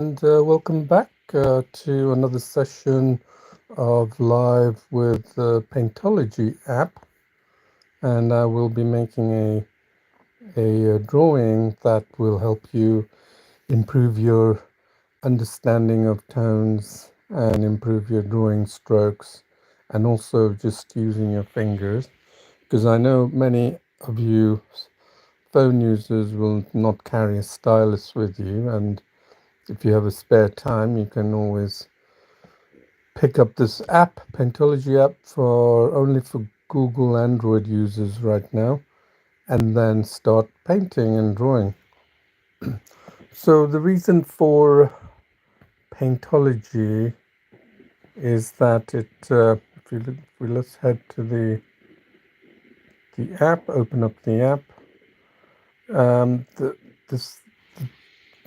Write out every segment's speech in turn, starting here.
And welcome back to another session of Live with the Paintology app. And I will be making a drawing that will help you improve your understanding of tones and improve your drawing strokes and also just using your fingers. Because I know many of you phone users will not carry a stylus with you, and if you have a spare time, you can always pick up this app, Paintology app, for only for Google Android users right now, and then start painting and drawing. So the reason for Paintology is that let's head to the app, open up the app. This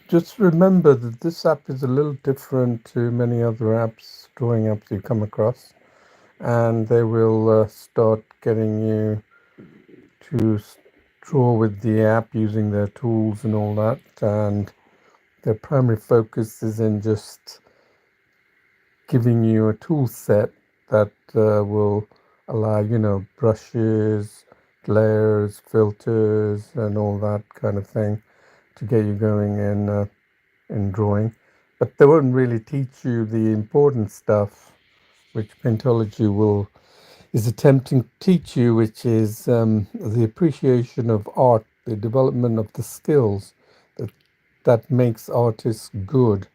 just remember that this app is a little different to many other apps, drawing apps you come across, and they will start getting you to draw with the app using their tools and all that. And their primary focus is in just giving you a tool set that will allow, brushes, layers, filters, and all that kind of thing to get you going in drawing. But they won't really teach you the important stuff, which Paintology is attempting to teach you, which is the appreciation of art, the development of the skills that makes artists good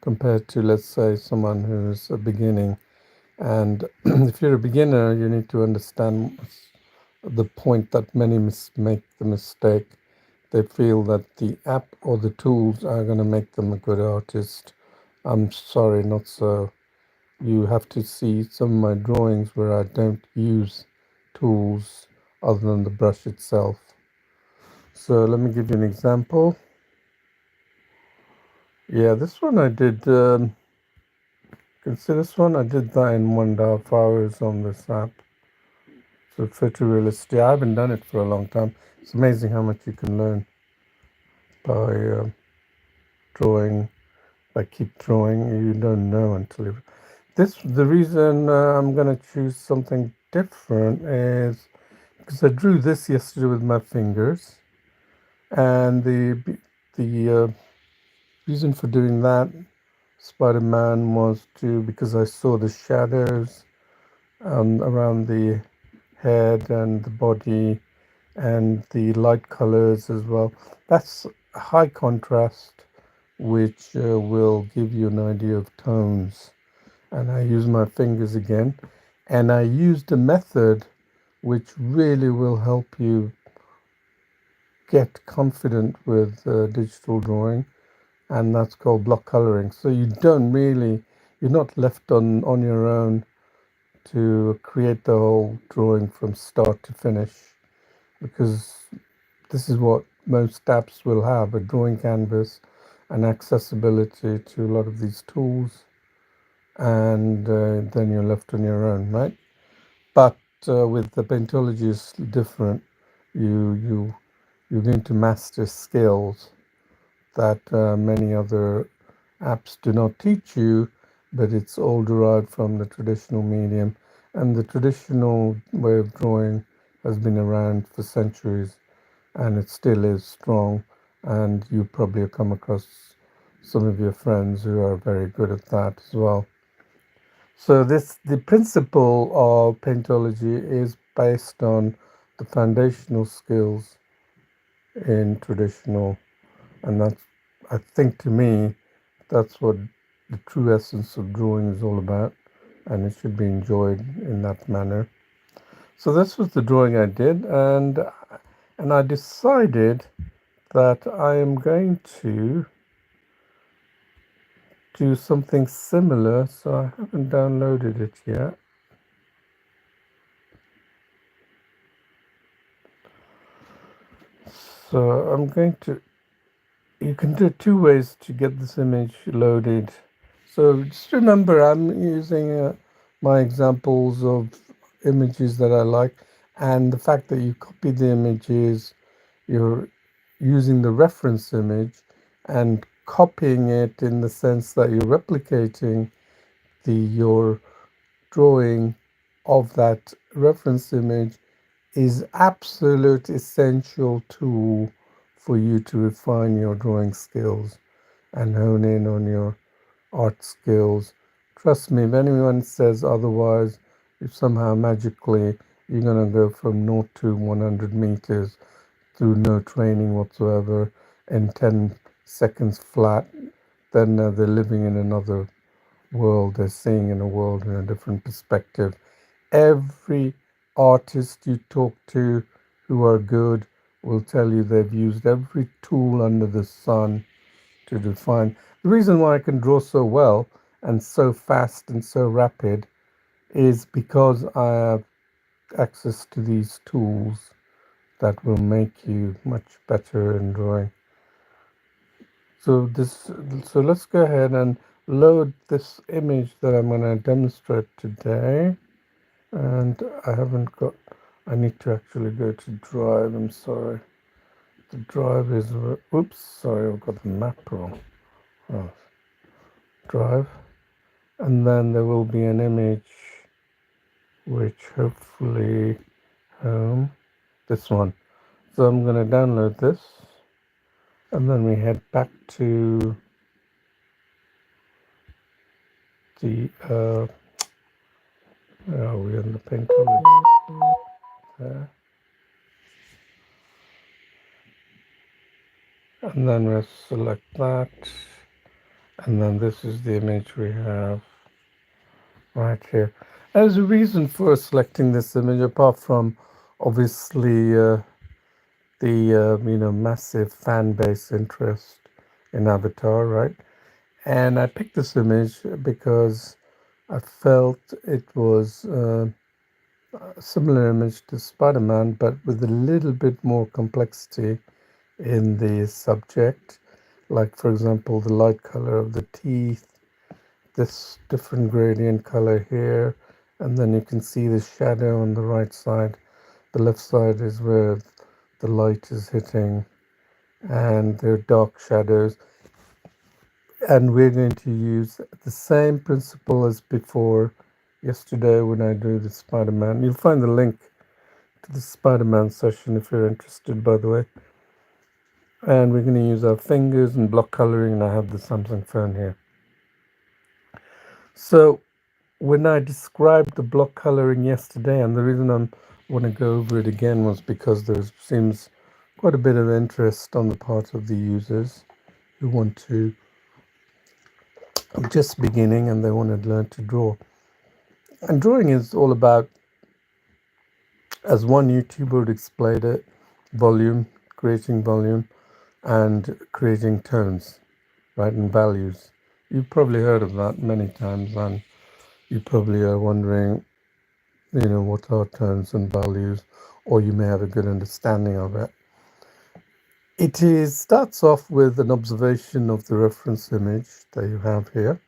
compared to, let's say, someone who's a beginning. And if you're a beginner, you need to understand the point that many make the mistake. They feel that the app or the tools are going to make them a good artist. I'm sorry, not so. You have to see some of my drawings where I don't use tools other than the brush itself. So let me give you an example. Yeah, this one I did, consider this one, I did that in 1.5 hours on this app. So photorealistic. I haven't done it for a long time. It's amazing how much you can learn by drawing, by keep drawing. You don't know until you... The reason I'm going to choose something different is because I drew this yesterday with my fingers, and the reason for doing that Spider-Man was because I saw the shadows around the head and the body and the light colors as well. That's high contrast, which will give you an idea of tones. And I use my fingers again, and I used a method which really will help you get confident with digital drawing, and that's called block coloring. So you're not left on your own to create the whole drawing from start to finish, because this is what most apps will have, a drawing canvas and accessibility to a lot of these tools, and then you're left on your own, right? But with the Paintology is different. You you're going to master skills that many other apps do not teach you, but it's all derived from the traditional medium. And the traditional way of drawing has been around for centuries, and it still is strong. And you probably have come across some of your friends who are very good at that as well. So the principle of Paintology is based on the foundational skills in traditional, and that's, I think, to me, that's what the true essence of drawing is all about, and it should be enjoyed in that manner. So this was the drawing I did, and I decided that I am going to do something similar. So I haven't downloaded it yet. So I'm going to, you can do two ways to get this image loaded. So just remember, I'm using my examples of images that I like, and the fact that you copy the images, you're using the reference image and copying it in the sense that you're replicating your drawing of that reference image is absolute essential tool for you to refine your drawing skills and hone in on your art skills. Trust me, if anyone says otherwise, if somehow magically you're going to go from 0 to 100 meters through no training whatsoever in 10 seconds flat, then they're living in another world. They're seeing in a world in a different perspective. Every artist you talk to who are good will tell you they've used every tool under the sun to define. The reason why I can draw so well and so fast and so rapid is because I have access to these tools that will make you much better in drawing. So let's go ahead and load this image that I'm going to demonstrate today. And I need to actually go to Drive. I'm sorry. The Drive is, oops, sorry, I've got the map wrong. Oh, Drive. And then there will be an image which hopefully, this one. So I'm going to download this. And then we head back to the, where are we in the Paintology? There. And then we'll select that. And then this is the image we have right here. There's a reason for selecting this image, apart from obviously the massive fan base interest in Avatar, right? And I picked this image because I felt it was a similar image to Spider-Man, but with a little bit more complexity in the subject. Like, for example, the light color of the teeth, this different gradient color here, and then you can see the shadow on the right side. The left side is where the light is hitting, and they're dark shadows. And we're going to use the same principle as before yesterday when I drew the Spider-Man. You'll find the link to the Spider-Man session if you're interested, by the way. And we're going to use our fingers and block coloring, and I have the Samsung phone here. So when I described the block coloring yesterday, and the reason I want to go over it again was because there seems quite a bit of interest on the part of the users who want to, just beginning, and they want to learn to draw. And drawing is all about, as one YouTuber would explain it, volume, and creating tones, right, and values. You've probably heard of that many times, and you probably are wondering, what are tones and values, or you may have a good understanding of it. Starts off with an observation of the reference image that you have here.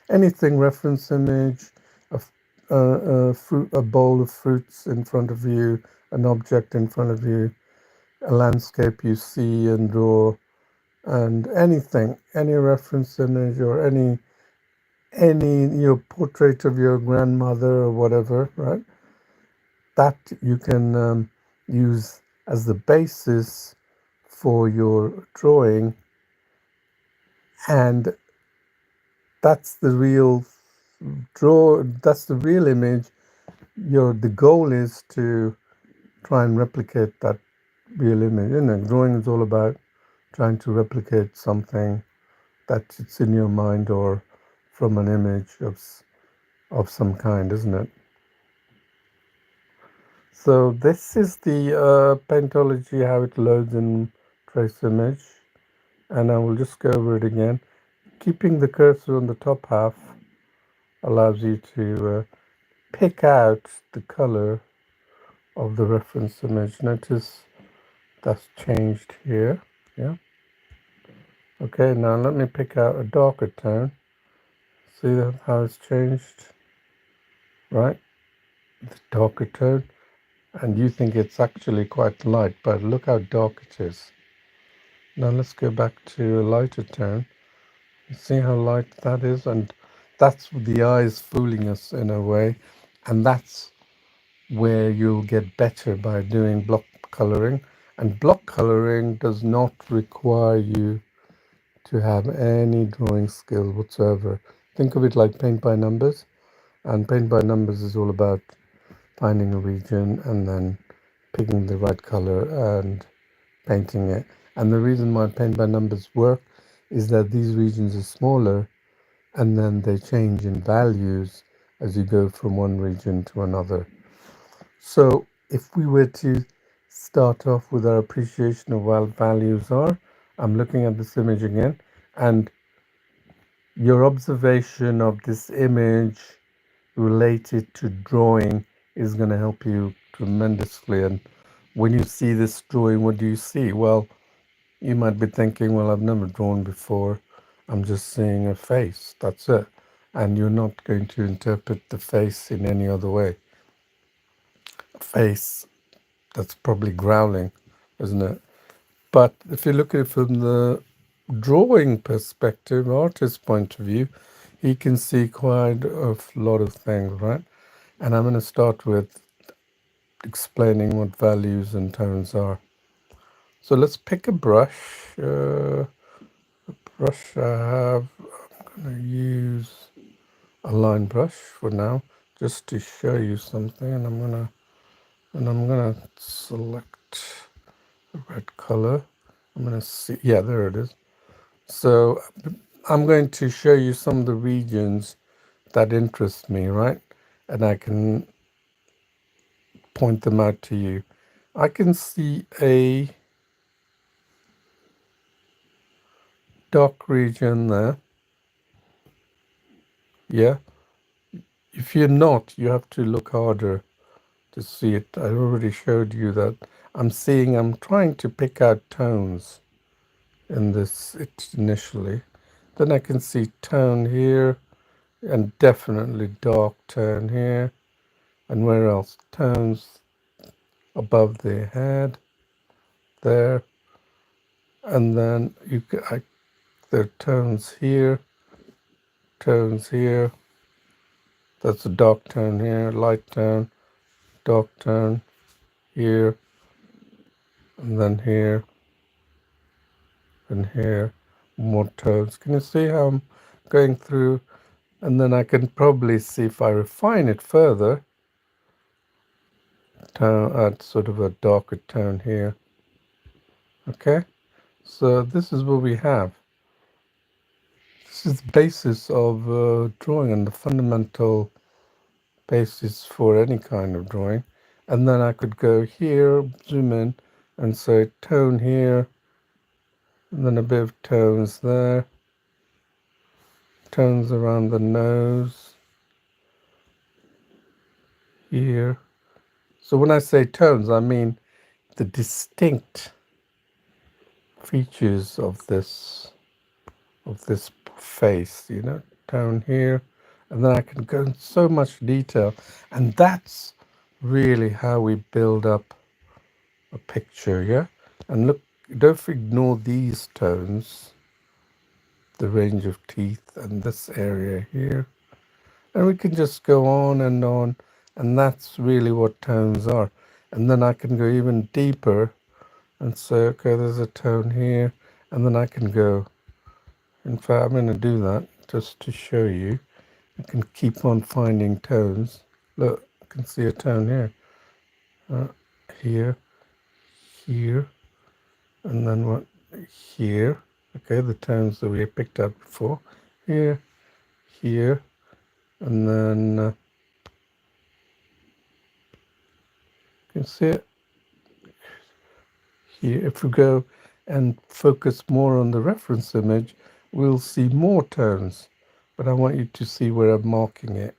Anything reference image, a bowl of fruits in front of you, an object in front of you, a landscape you see and draw, and anything, any reference image or any your portrait of your grandmother or whatever, right? That you can use as the basis for your drawing, and that's the real that's the real image. The goal is to try and replicate that real image. Drawing is all about trying to replicate something that's in your mind or from an image of some kind, isn't it? So this is the Paintology, how it loads in trace image, and I will just go over it again. Keeping the cursor on the top half allows you to pick out the color of the reference image. Notice that's changed here. Yeah. Okay, now let me pick out a darker tone. See how it's changed, right? The darker tone. And you think it's actually quite light, but look how dark it is. Now let's go back to a lighter tone. You see how light that is? And that's the eyes fooling us in a way. And that's where you'll get better by doing block coloring. And block coloring does not require you to have any drawing skill whatsoever. Think of it like paint by numbers. And paint by numbers is all about finding a region and then picking the right color and painting it. And the reason why paint by numbers work is that these regions are smaller and then they change in values as you go from one region to another. So if we were to start off with our appreciation of what values are, I'm looking at this image again, and your observation of this image related to drawing is going to help you tremendously. And when you see this drawing, what do you see? Well, you might be thinking, well, I've never drawn before. I'm just seeing a face. That's it. And you're not going to interpret the face in any other way. A face that's probably growling, isn't it? But if you look at it from the drawing perspective, artist point of view, he can see quite a lot of things, right? And I'm going to start with explaining what values and tones are. So let's pick a brush. Brush I have, I'm going to use a line brush for now, just to show you something. And I'm gonna select a red color. I'm gonna see, yeah, there it is. So I'm going to show you some of the regions that interest me, right? And I can point them out to you. I can see a dark region there. Yeah. If you're not, you have to look harder to see it. I already showed you that I'm trying to pick out tones in this initially. Then I can see tone here and definitely dark tone here. And where else? Tones above the head there. And then there are tones here, tones here. That's a dark tone here, light tone, dark tone here, and then here, and here, more tones. Can you see how I'm going through? And then I can probably see if I refine it further, add sort of a darker tone here. Okay, so this is what we have. This is the basis of drawing and the fundamental basis for any kind of drawing. And then I could go here, zoom in, and say tone here, and then a bit of tones there, tones around the nose here. So when I say tones, I mean the distinct features of this face, you know, down here. And then I can go in so much detail. And that's really how we build up a picture, yeah? And look, don't ignore these tones, the range of teeth and this area here. And we can just go on, and that's really what tones are. And then I can go even deeper and say, okay, there's a tone here, and then I can go. In fact, I'm going to do that just to show you. I can keep on finding tones. Look, I can see a tone here, here, here, and then what? Here. Okay, the tones that we picked up before. Here, here, and then you can see it here. If we go and focus more on the reference image, we'll see more tones. But I want you to see where I'm marking it.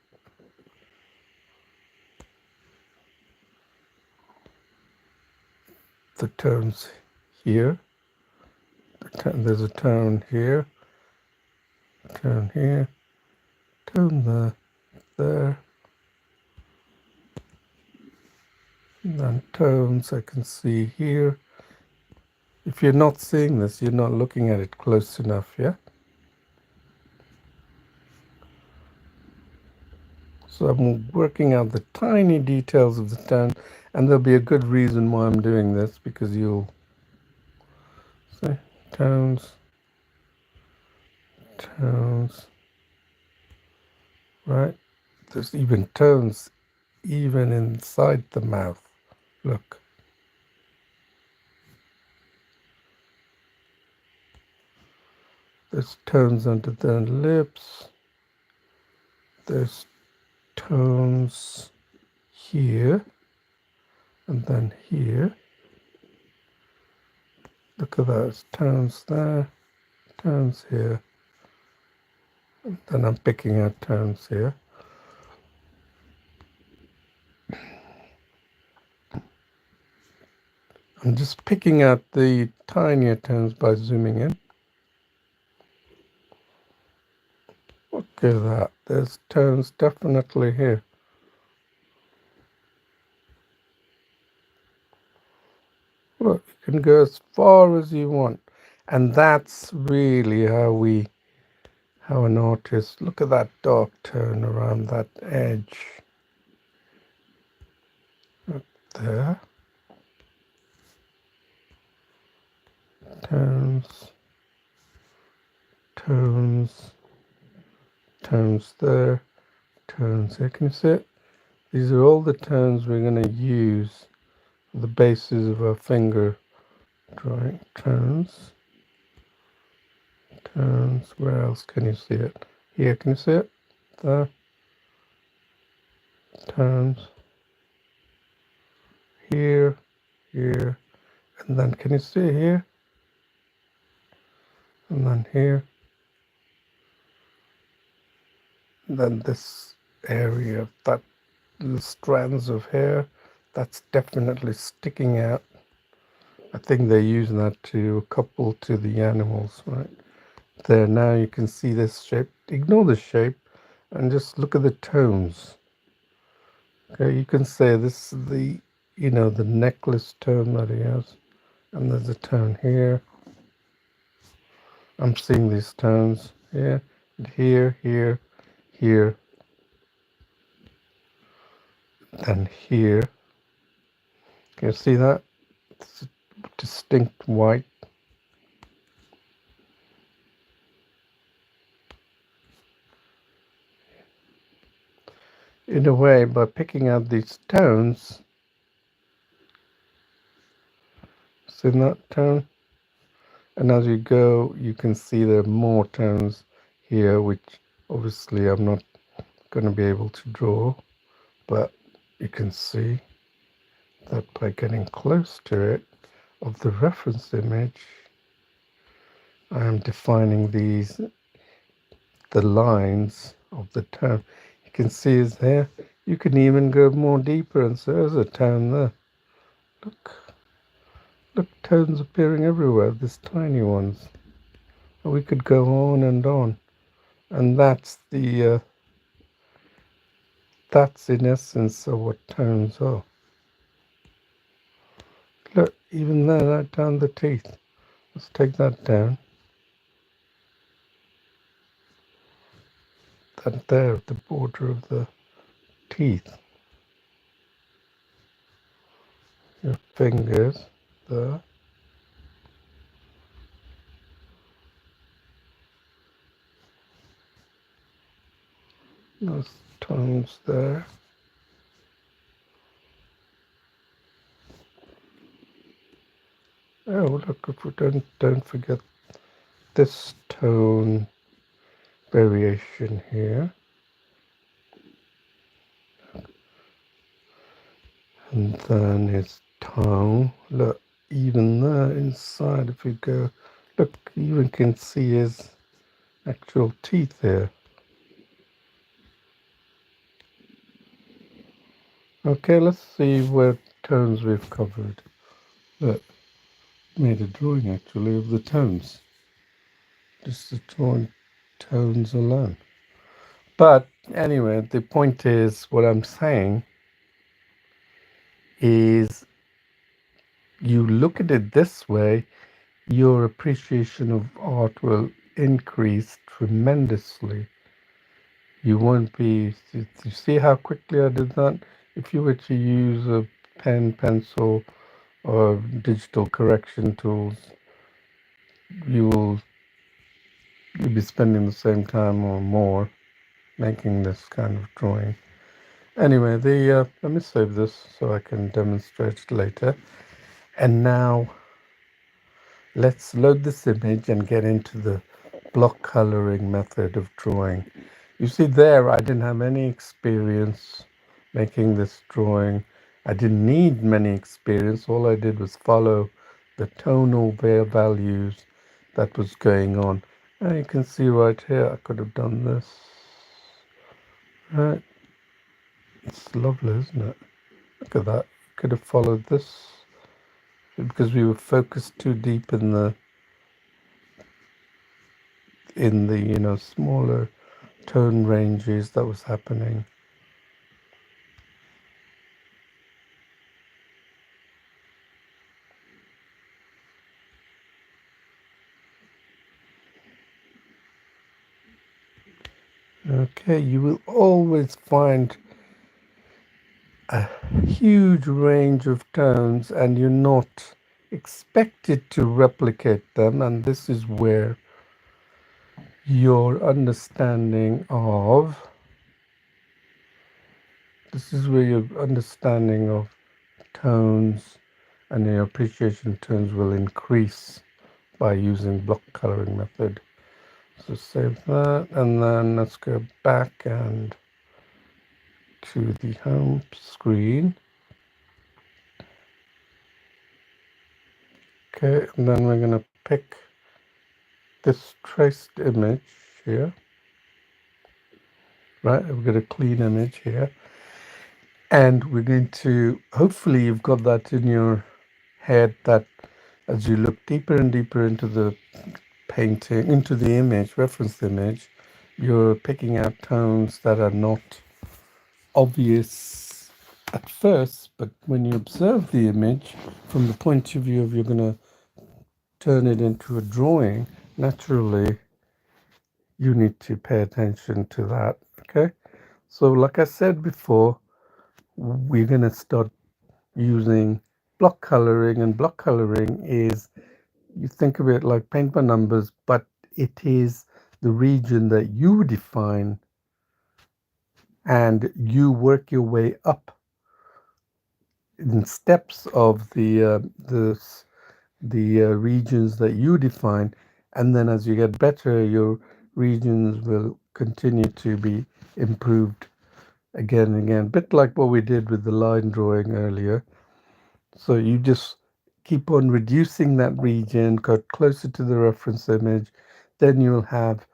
The tones here. There's a tone here, tone here, tone there. And then tones I can see here. If you're not seeing this, you're not looking at it close enough, yeah? So I'm working out the tiny details of the tone, and there'll be a good reason why I'm doing this, because you'll see tones, tones, right? There's even tones even inside the mouth. Look, there's tones under the lips. There's tones here and then here. Look at those tones there, tones here. Then I'm picking out tones here. I'm just picking out the tinier tones by zooming in. Look at that. There's tones definitely here. Look, you can go as far as you want. And that's really how an artist, look at that dark tone around that edge. Up there. Tones, tones, tones there, tones here. Can you see it? These are all the tones we're going to use, the bases of our finger. Drawing tones, tones. Where else can you see it? Here, can you see it? There. Tones. Here, here, and then can you see here? And then here. And then this area, that little strands of hair, that's definitely sticking out. I think they're using that to couple to the animals, right? There, now you can see this shape. Ignore the shape and just look at the tones. Okay, you can say this is the necklace tone that he has. And there's a tone here. I'm seeing these tones here, here, here, here, and here. Can you see that? It's a distinct white. In a way, by picking out these tones, see that tone? And as you go, you can see there are more tones here, which obviously I'm not going to be able to draw, but you can see that by getting close to it, of the reference image, I am defining the lines of the tone. You can see is there. You can even go more deeper and say there's a tone there. Look, tones appearing everywhere, these tiny ones. We could go on and on. And that's that's in essence of what tones are. Look, even there, that down the teeth. Let's take that down. That there at the border of the teeth. Your fingers there. Those tones there. Oh, look, if we don't forget this tone variation here. And then his tongue. Look, even there inside, if you go, look, you even can see his actual teeth here. Okay, let's see what tones we've covered. Look, made a drawing actually of the tones. Just the tones alone. But anyway, the point is, what I'm saying is, you look at it this way, your appreciation of art will increase tremendously. You won't be, you see how quickly I did that? If you were to use a pen, pencil, or digital correction tools, you will you'll be spending the same time or more making this kind of drawing. Anyway, let me save this so I can demonstrate it later. And now let's load this image and get into the block coloring method of drawing. You see there, I didn't have any experience making this drawing. I didn't need many experience. All I did was follow the tonal values that was going on. And you can see right here, I could have done this. Right, it's lovely, isn't it? Look at that. Could have followed this because we were focused too deep in the smaller tone ranges that was happening. Okay, you will always find a huge range of tones and you're not expected to replicate them, and this is where your understanding of tones and your appreciation of tones will increase by using block coloring method. So save that, and then let's go back and to the home screen. Okay, and then we're going to pick this traced image here. Right, we've got a clean image here. And we're going to, hopefully you've got that in your head that as you look deeper and deeper into the painting, into the image, reference image, you're picking out tones that are not obvious at first, but when you observe the image from the point of view of you're going to turn it into a drawing, naturally you need to pay attention to that. Okay, so like I said before, we're going to start using block coloring, and block coloring is, you think of it like paint by numbers, but it is the region that you define and you work your way up in steps of the regions that you define, and then as you get better, your regions will continue to be improved again and again, a bit like what we did with the line drawing earlier. So you just keep on reducing that region, got closer to the reference image, then you'll have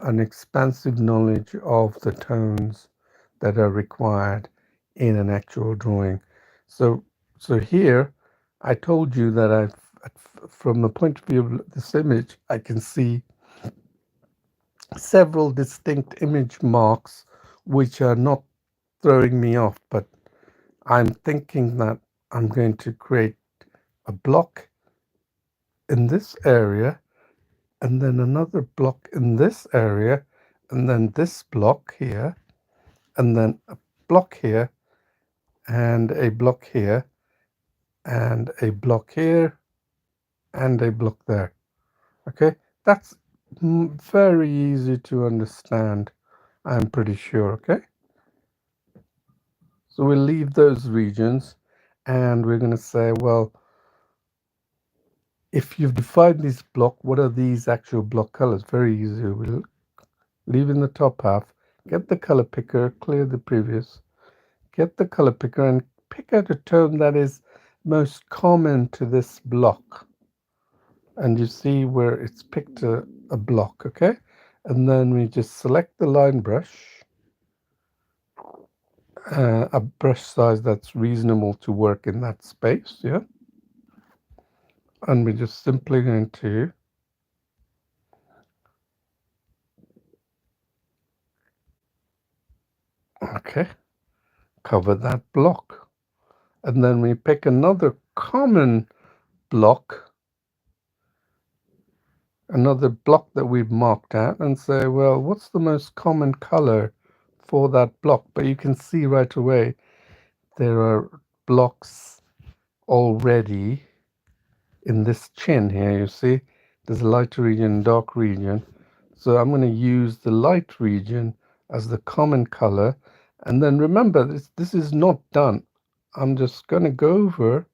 an expansive knowledge of the tones that are required in an actual drawing. So here I told you that from the point of view of this image, I can see several distinct image marks which are not throwing me off, but I'm thinking that I'm going to create a block in this area, and then another block in this area, and then this block here, and then a block here, and a block here, and a block here, and a block there. Okay, that's very easy to understand, I'm pretty sure. Okay, so we'll leave those regions and we're going to say, well, if you've defined this block, what are these actual block colors? Very easy. We'll leave in the top half, get the color picker, clear the previous, get the color picker and pick out a tone that is most common to this block. And you see where it's picked a block, okay? And then we just select the line brush, a brush size that's reasonable to work in that space, yeah? And we're just simply going to cover that block. And then we pick another common block another block that we've marked out and say, well, what's the most common color for that block? But you can see right away there are blocks already in this chin here. You see there's a light region, dark region. So I'm going to use the light region as the common color. And then remember, this is not done. I'm just going to go over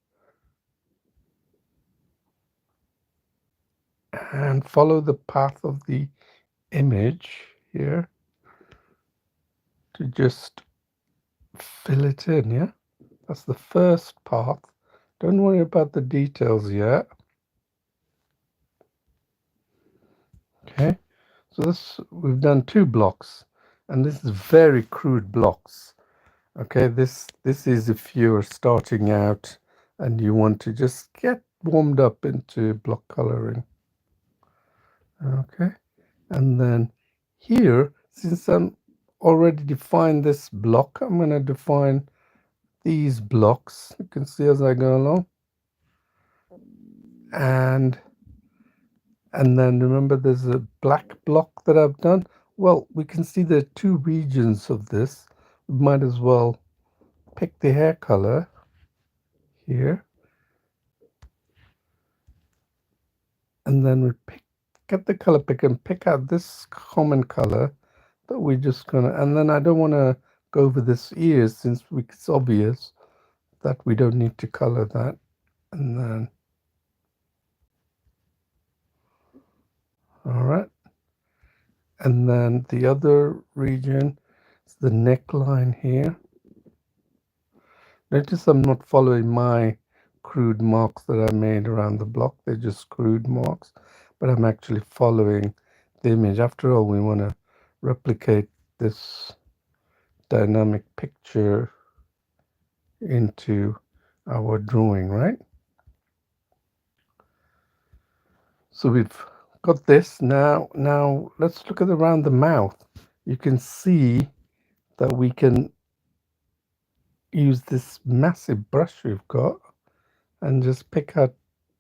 and follow the path of the image here to just fill it in, yeah? That's the first path. Don't worry about the details yet. Okay, so this, we've done 2 blocks, and this is very crude blocks. Okay, this is if you're starting out and you want to just get warmed up into block coloring. Okay, and then here, since I'm already defined this block, I'm going to define these blocks. You can see as I go along. And then remember there's a black block that I've done. Well, we can see there are 2 regions of this. We might as well pick the hair color here. And then we get the color picker and pick out this common color that we're just gonna, and then I don't want to go over this ears since it's obvious that we don't need to color that. And then, all right. And then the other region is the neckline here. Notice I'm not following my crude marks that I made around the block. They're just crude marks, but I'm actually following the image. After all, we want to replicate this dynamic picture into our drawing, right? So we've got this. Now let's look at around the mouth. You can see that we can use this massive brush we've got and just pick out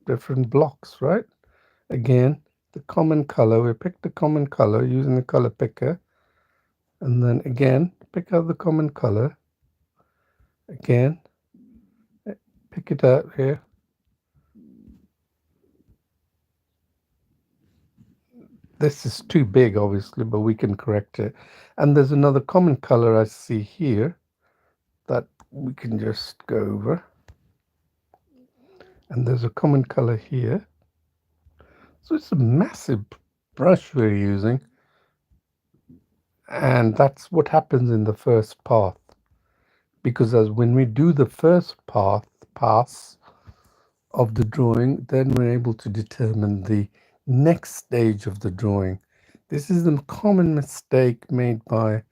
different blocks, right? Again, the common color, we pick the common color using the color picker, and then again pick out the common color, again pick it out here. This is too big obviously, but we can correct it. And there's another common color I see here that we can just go over, and there's a common color here. So it's a massive brush we're using, and that's what happens in the first path, because as when we do the first pass of the drawing, then we're able to determine the next stage of the drawing. This is the common mistake made by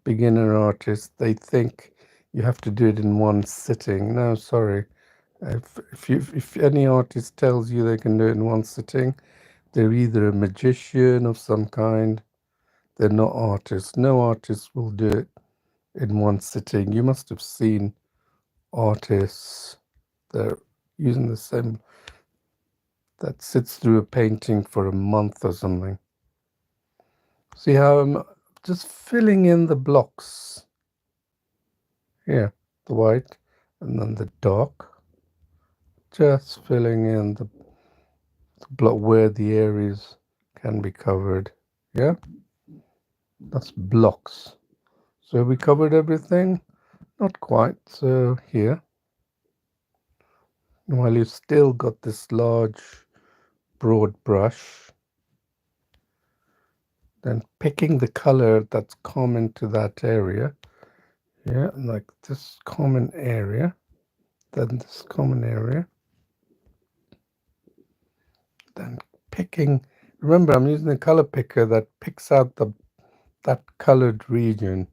beginner artists. They think you have to do it in one sitting. No, sorry. If any artist tells you they can do it in one sitting, they're either a magician of some kind. They're not artists. No artist will do it in one sitting. You must have seen artists that are using the same, that sits through a painting for a month or something. See how I'm just filling in the blocks here, the white and then the dark, just filling in the block where the areas can be covered. Yeah, that's blocks. So we covered everything? Not quite. So here, while you've still got this large broad brush, then picking the color that's common to that area, yeah, like this common area, then this common area, then picking, remember I'm using the color picker that picks out that colored region.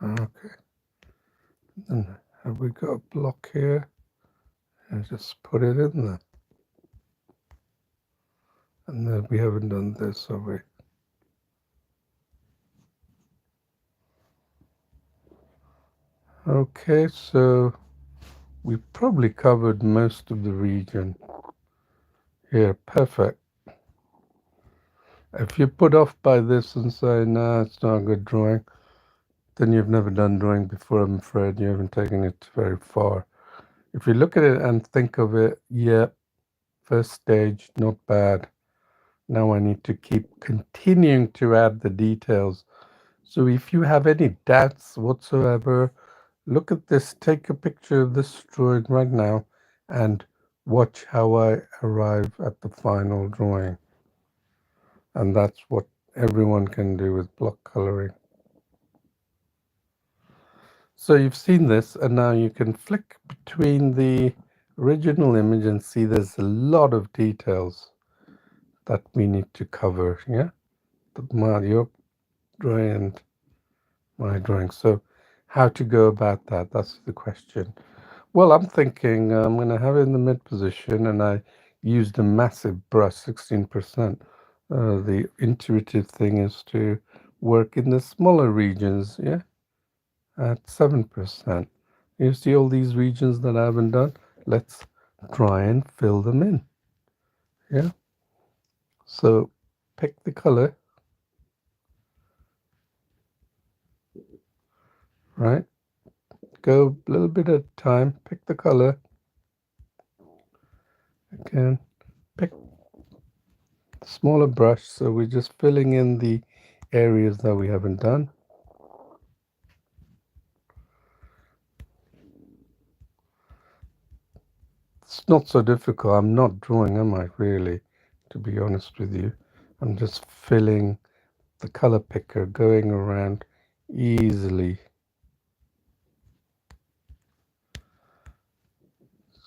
Okay, then have we got a block here? And just put it in there. And then we haven't done this, have we? Okay, so we probably covered most of the region here. Perfect. If you're put off by this and say, nah, it's not a good drawing, then you've never done drawing before, I'm afraid. You haven't taken it very far. If you look at it and think of it, yeah, first stage, not bad. Now I need to keep continuing to add the details. So if you have any doubts whatsoever, look at this, take a picture of this drawing right now and watch how I arrive at the final drawing. And that's what everyone can do with block coloring. So you've seen this, and now you can flick between the original image and see there's a lot of details that we need to cover, yeah? Your drawing and my drawing. So how to go about that? That's the question. Well, I'm thinking I'm going to have it in the mid position, and I used a massive brush, 16%. The intuitive thing is to work in the smaller regions, yeah, at 7%. You see all these regions that I haven't done? Let's try and fill them in, yeah? So pick the color, right? Go a little bit at a time, pick the color. Again, pick smaller brush, so we're just filling in the areas that we haven't done. It's not so difficult. I'm not drawing, am I, really, to be honest with you. I'm just filling the color picker, going around easily.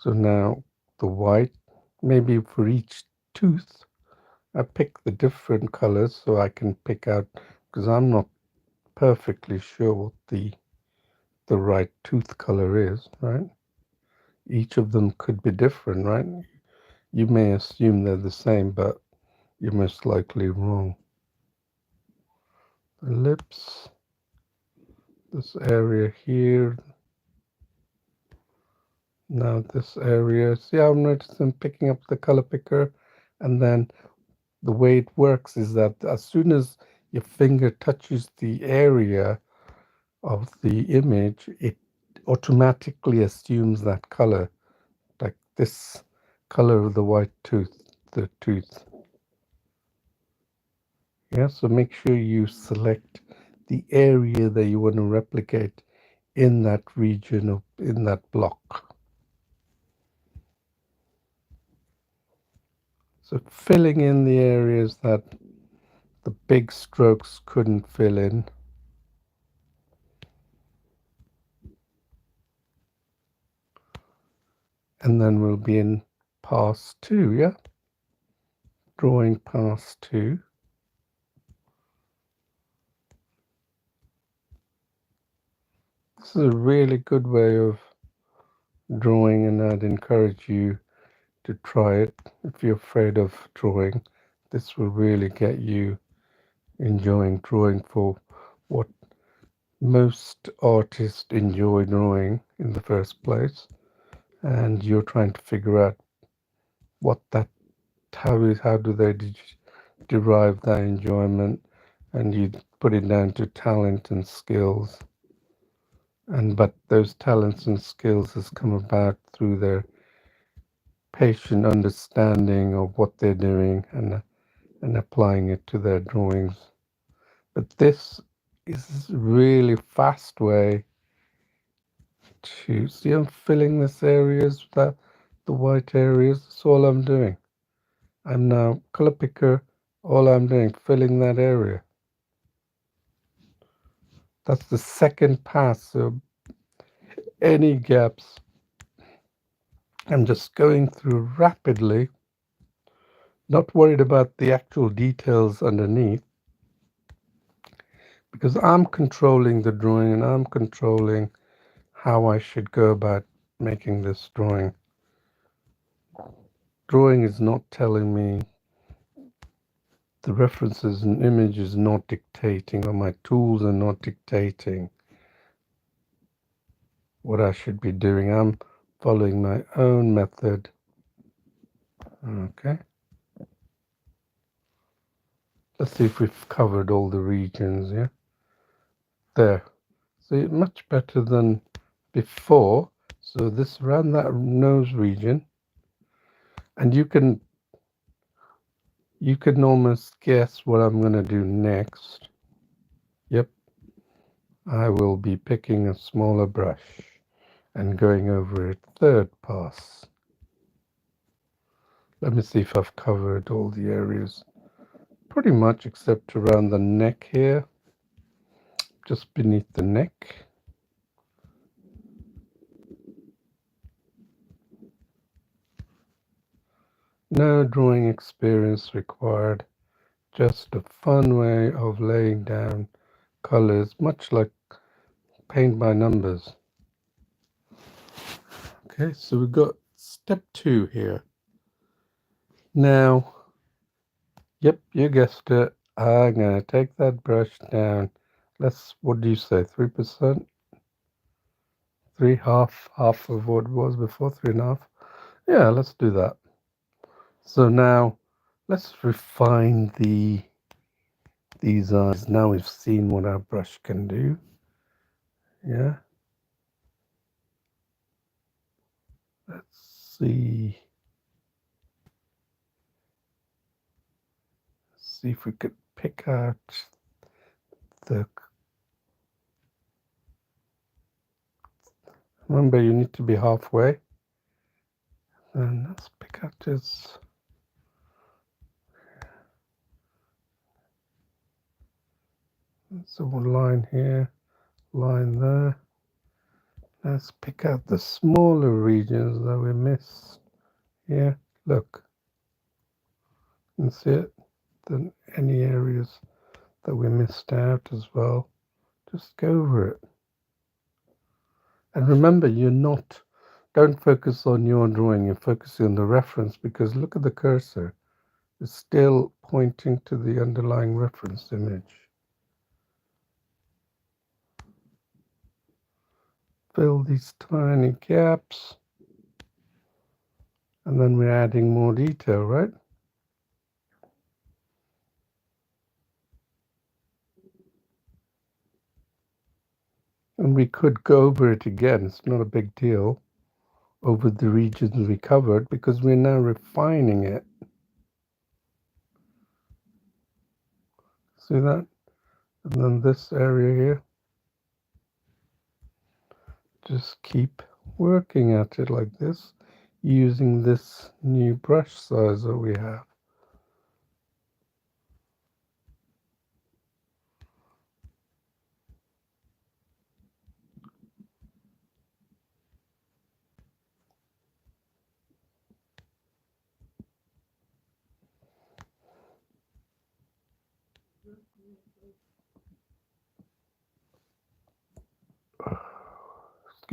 So now the white, maybe for each tooth, I pick the different colors so I can pick out, because I'm not perfectly sure what the right tooth color is, right? Each of them could be different, right? You may assume they're the same, but you're most likely wrong. The lips, this area here, now this area. See how I'm noticing picking up the color picker, and then the way it works is that as soon as your finger touches the area of the image, it automatically assumes that color, like this color of the white tooth, the tooth. Yeah, so make sure you select the area that you want to replicate in that region of in that block. So filling in the areas that the big strokes couldn't fill in. And then we'll be in pass 2, yeah? Drawing pass 2. This is a really good way of drawing, and I'd encourage you to try it. If you're afraid of drawing, this will really get you enjoying drawing for what most artists enjoy drawing in the first place, and you're trying to figure out what that how do they derive that enjoyment, and you put it down to talent and skills, and but those talents and skills has come about through their patient understanding of what they're doing and applying it to their drawings. But this is a really fast way to see. I'm filling this areas, that the white areas. That's all I'm doing. I'm now color picker. All I'm doing, filling that area. That's the second pass. So any gaps, I'm just going through rapidly, not worried about the actual details underneath, because I'm controlling the drawing and I'm controlling how I should go about making this drawing. Drawing is not telling me, the references and images not dictating, or my tools are not dictating what I should be doing. I'm following my own method. Okay. Let's see if we've covered all the regions, yeah? There. See, much better than before. So this around that nose region, and you can almost guess what I'm going to do next. Yep, I will be picking a smaller brush and going over it third pass. Let me see if I've covered all the areas. Pretty much except around the neck here, just beneath the neck. No drawing experience required, just a fun way of laying down colors, much like paint by numbers. Okay, so we've got step 2 here. Now, yep, you guessed it. I'm going to take that brush down. What do you say, 3%? 3, half of what it was before, 3.5. Yeah, let's do that. So now, let's refine these eyes. Now we've seen what our brush can do. Yeah. Let's see. See if we could pick out the. Remember, you need to be halfway. And let's pick out this. So one line here, line there. Let's pick out the smaller regions that we missed. Here, look. You can see it. Then any areas that we missed out as well. Just go over it. And remember, don't focus on your drawing, you're focusing on the reference, because look at the cursor. It's still pointing to the underlying reference image. Fill these tiny gaps. And then we're adding more detail, right? And we could go over it again. It's not a big deal over the regions we covered because we're now refining it. See that? And then this area here. Just keep working at it like this using this new brush size that we have.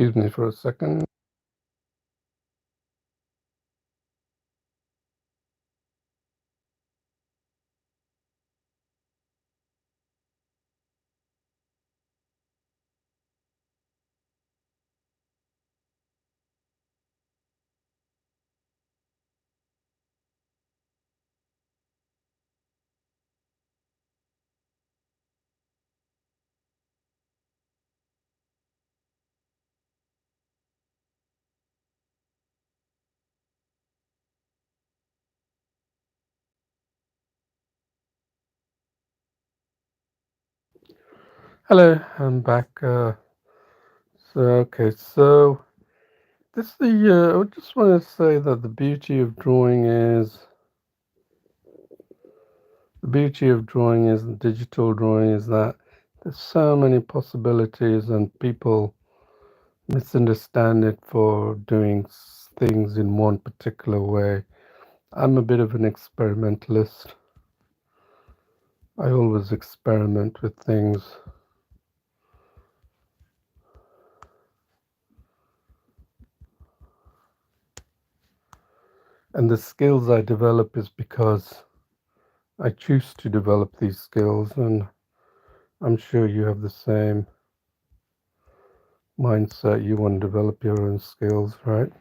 Excuse me for a second. Hello, I'm back. So this I just want to say that the beauty of drawing is digital drawing is that there's so many possibilities and people misunderstand it for doing things in one particular way. I'm a bit of an experimentalist. I always experiment with things. And the skills I develop is because I choose to develop these skills, and I'm sure you have the same. mindset. You want to develop your own skills, right?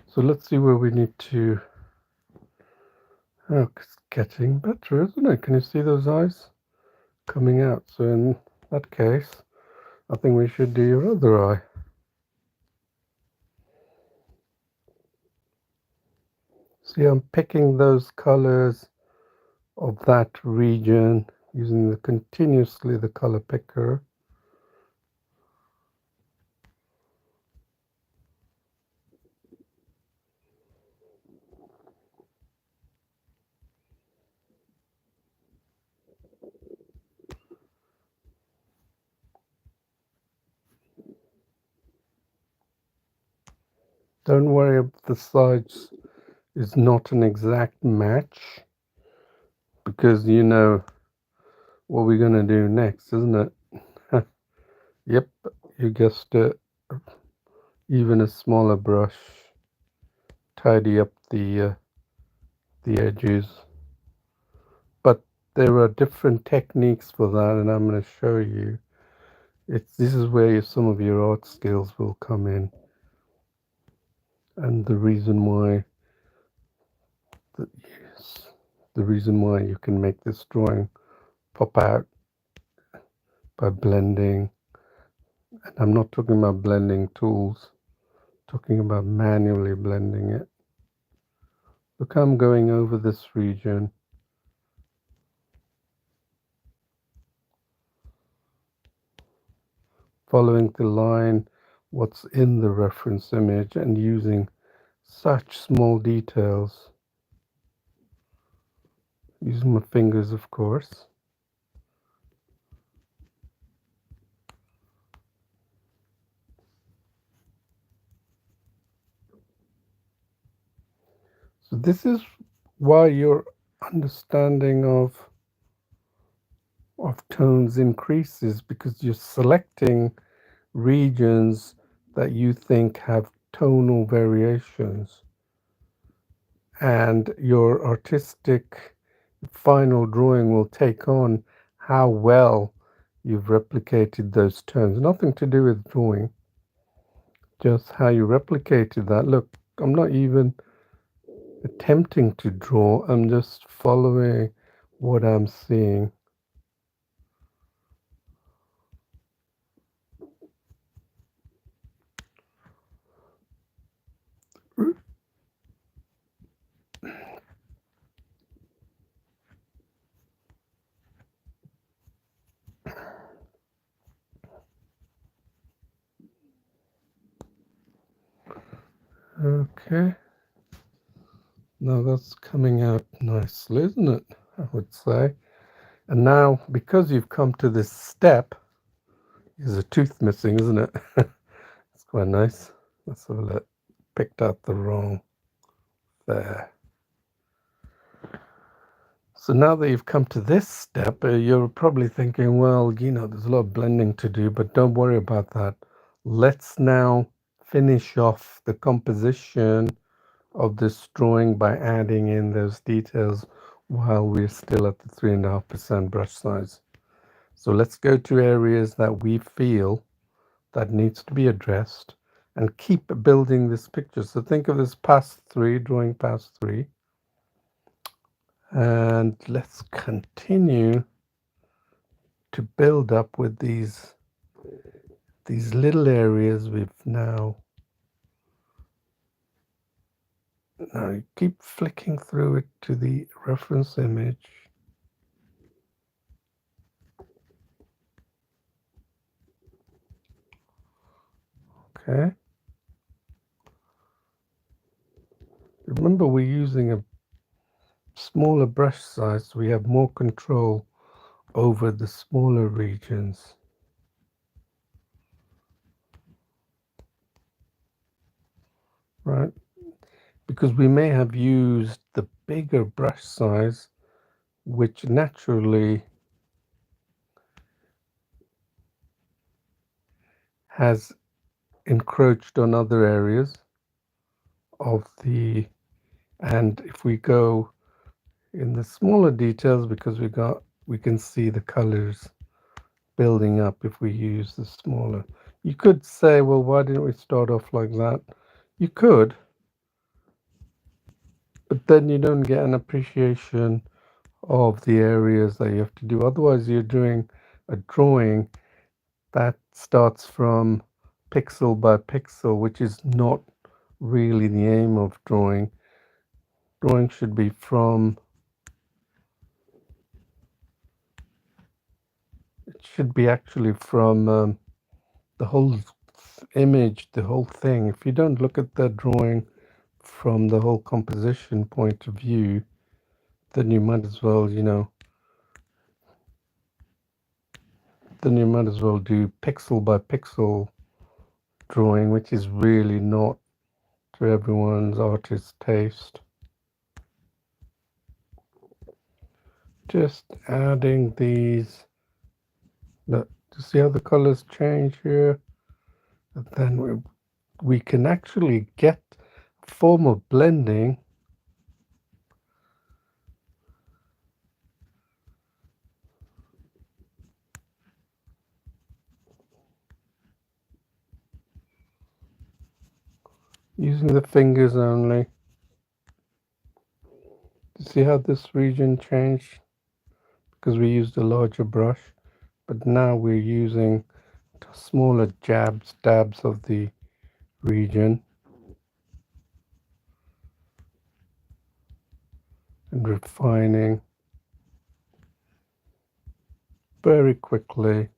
So let's see where we need to. Oh, it's getting better, isn't it? Can you see those eyes coming out? So in that case, I think we should do your other eye. See, I'm picking those colors of that region using continuously the color picker. Don't worry if the sides is not an exact match, because you know what we're going to do next, isn't it? Yep, you guessed it. Even a smaller brush, tidy up the edges. But there are different techniques for that, and I'm going to show you. This is where some of your art skills will come in, and the reason why yes, the reason why you can make this drawing pop out by blending. And I'm not talking about blending tools, I'm talking about manually blending it. Look, I'm going over this region, following the line, what's in the reference image, and using such small details, using my fingers, of course. So this is why your understanding of tones increases, because you're selecting regions that you think have tonal variations, and your artistic final drawing will take on how well you've replicated those tones. Nothing to do with drawing, just how you replicated that. Look, I'm not even attempting to draw, I'm just following what I'm seeing. Okay, now that's coming out nicely, isn't it? I would say. And now, because you've come to this step, there's a tooth missing, isn't it? It's quite nice. Let's have a look. Picked out the wrong there. So now that you've come to this step, you're probably thinking, well, there's a lot of blending to do, but don't worry about that. Let's now finish off the composition of this drawing by adding in those details while we're still at the 3.5% brush size. So let's go to areas that we feel that needs to be addressed and keep building this picture. So think of this past three, drawing past three. And let's continue to build up with these little areas we've now you keep flicking through it to the reference image. Okay. Remember, we're using a smaller brush size, so we have more control over the smaller regions. Right? Because we may have used the bigger brush size, which naturally has encroached on other areas of the, and if we go in the smaller details, because we can see the colors building up if we use the smaller. You could say, well, why didn't we start off like that? You could, but then you don't get an appreciation of the areas that you have to do. Otherwise, you're doing a drawing that starts from pixel by pixel, which is not really the aim of drawing. Drawing should be from, it should be actually from the whole image, the whole thing. If you don't look at the drawing from the whole composition point of view, then you might as well, then you might as well do pixel by pixel drawing, which is really not to everyone's artist taste. Just adding these, look, to see how the colors change here? And then we can actually get a form of blending using the fingers only. See how this region changed? Because we used a larger brush, but now we're using smaller dabs of the region and refining very quickly.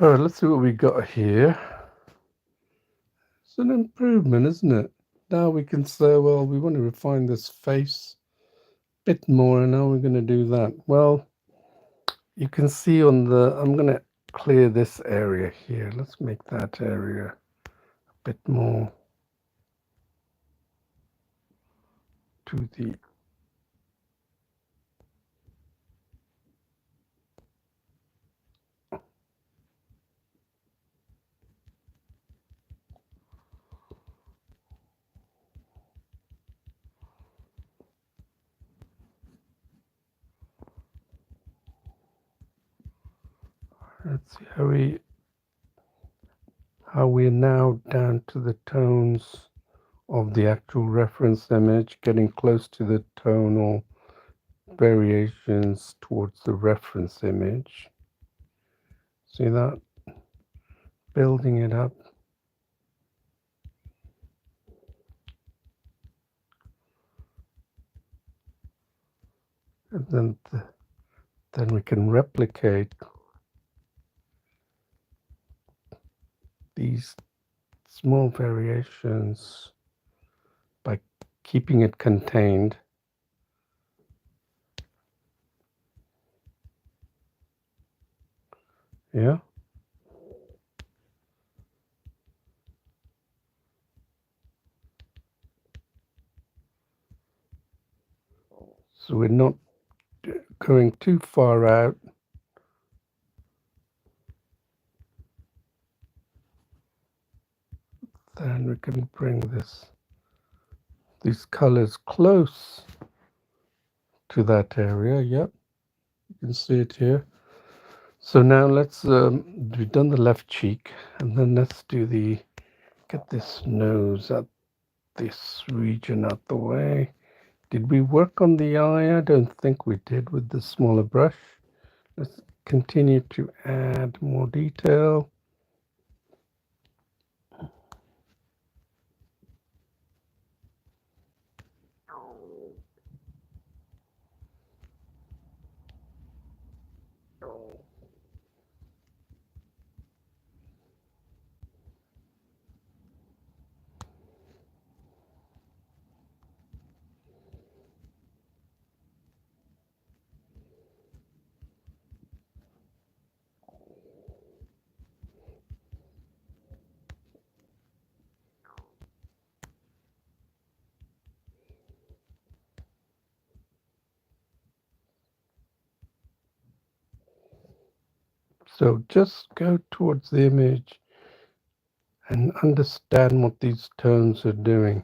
All right, let's see what we got here. It's an improvement, isn't it? Now we can say, well, we want to refine this face a bit more, and now we're going to do that. Well, you can see on the, I'm going to clear this area here. Let's make that area a bit more to the, let's see how we're now down to the tones of the actual reference image, getting close to the tonal variations towards the reference image. See that? Building it up. And then we can replicate these small variations by keeping it contained. Yeah. So we're not going too far out. Then we can bring these colors close to that area. Yep, you can see it here. So now let's, we've done the left cheek, and then let's get this nose up, this region out the way. Did we work on the eye? I don't think we did with the smaller brush. Let's continue to add more detail. So just go towards the image and understand what these tones are doing.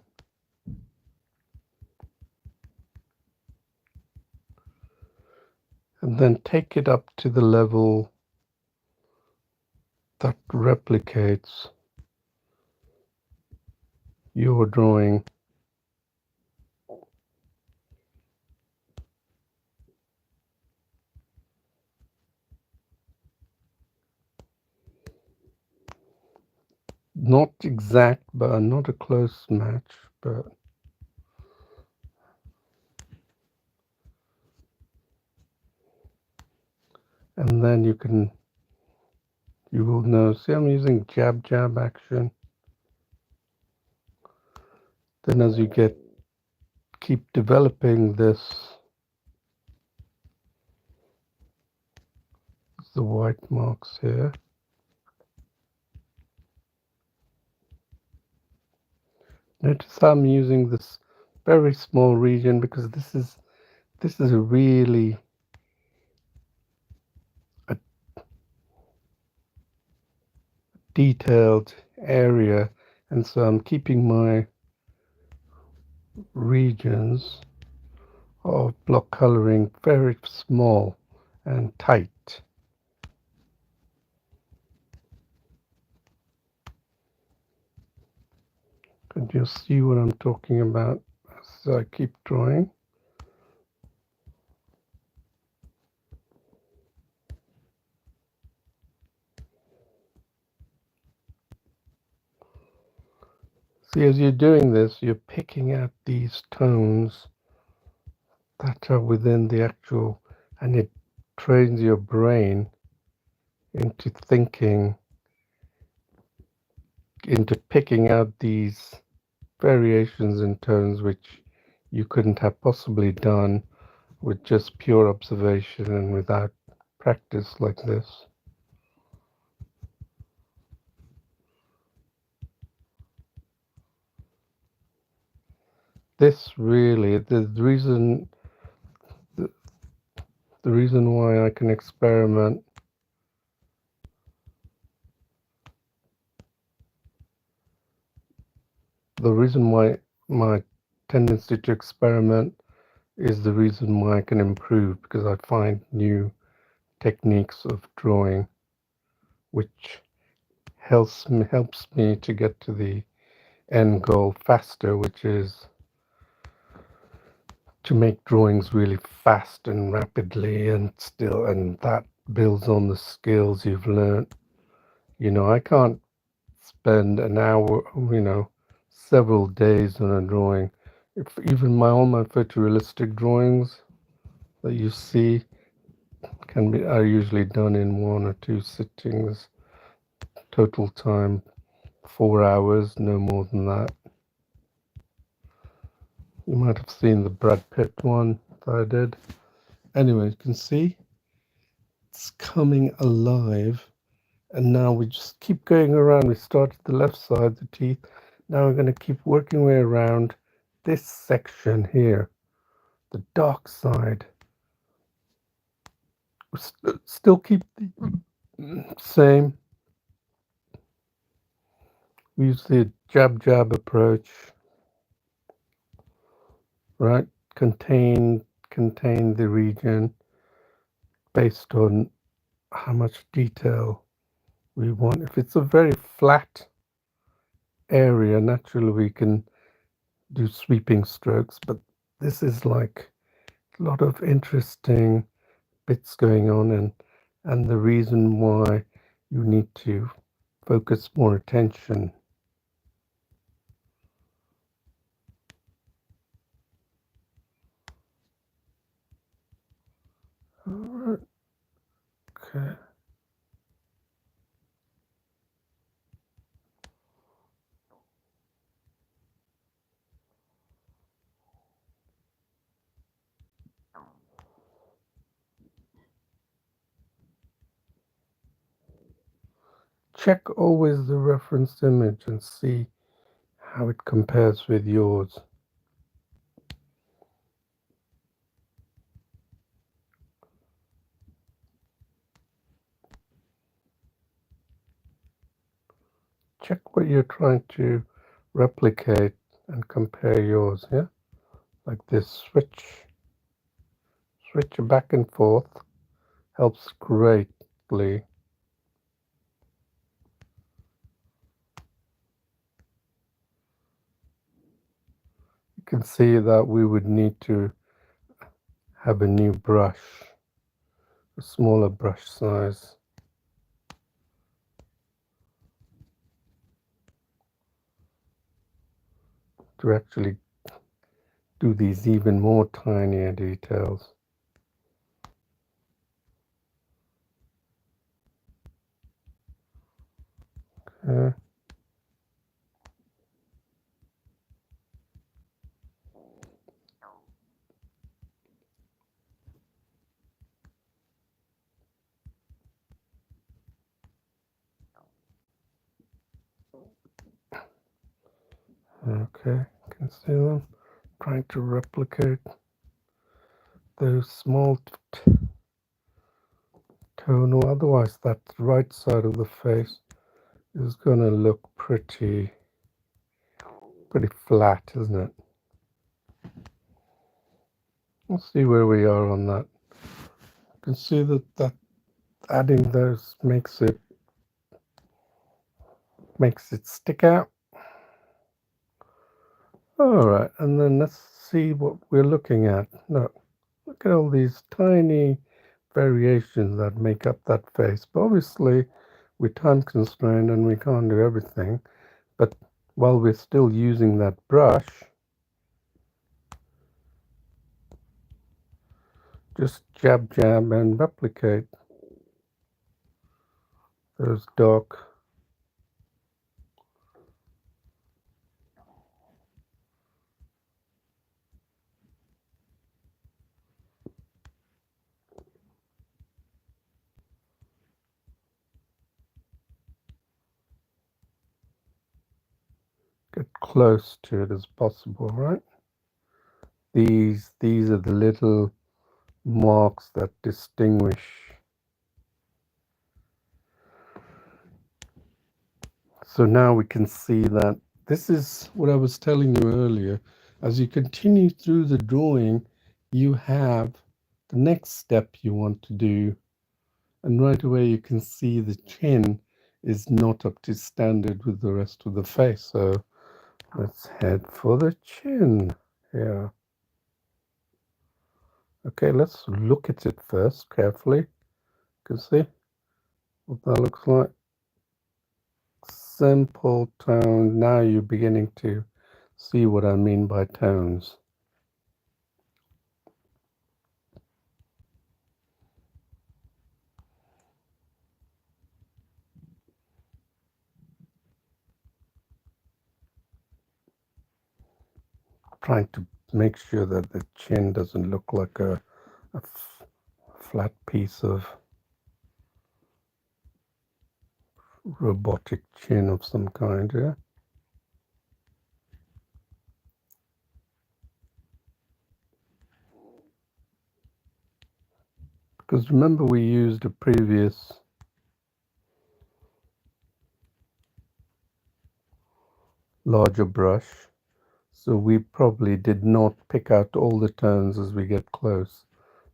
And then take it up to the level that replicates your drawing. Not exact, but not a close match, but and then you will know. See, I'm using jab action. Then as you keep developing this, the white marks here. Notice how I'm using this very small region because this is a really a detailed area, and so I'm keeping my regions of block coloring very small and tight. And you'll see what I'm talking about as I keep drawing. See, as you're doing this, you're picking out these tones that are within the actual, and it trains your brain into thinking, into picking out these variations in tones which you couldn't have possibly done with just pure observation and without practice like this. This really, the, the reason why I can experiment, the reason why my tendency to experiment is the reason why I can improve, because I find new techniques of drawing which helps me to get to the end goal faster, which is to make drawings really fast and rapidly, and that builds on the skills you've learned. I can't spend an hour, several days on a drawing. If even all my photorealistic drawings that you see are usually done in 1 or 2 sittings. Total time 4 hours, no more than that. You might have seen the Brad Pitt one that I did. Anyway, you can see it's coming alive, and now we just keep going around. We started the left side, the teeth. Now we're going to keep working our way around this section here, the dark side. Still keep the same. We use the jab approach, right? Contain the region based on how much detail we want. If it's a very flat area, naturally we can do sweeping strokes, but this is like a lot of interesting bits going on, and the reason why you need to focus more attention. All right. Okay. Check always the reference image and see how it compares with yours. check what you're trying to replicate and compare yours, yeah? Like this, switch back and forth helps greatly. You can see that we would need to have a new brush, a smaller brush size. To actually do these even more tinier details. Okay. Okay, you can see them trying to replicate those small tonal. Otherwise, that right side of the face is going to look pretty flat, isn't it? Let's see where we are on that. You can see that adding those makes it stick out. All right, and then let's see what we're looking at. Look at all these tiny variations that make up that face. But obviously, we're time constrained and we can't do everything. But while we're still using that brush, just jab and replicate those dark. Get close to it as possible, right? These are the little marks that distinguish. So now we can see that this is what I was telling you earlier. As you continue through the drawing, you have the next step you want to do. And right away you can see the chin is not up to standard with the rest of the face. So let's head for the chin. Yeah. Okay, let's look at it first carefully. You can see what that looks like. Simple tone. Now you're beginning to see what I mean by tones. Trying to make sure that the chin doesn't look like a flat piece of robotic chin of some kind, yeah? Because remember we used a previous larger brush, so we probably did not pick out all the tones as we get close.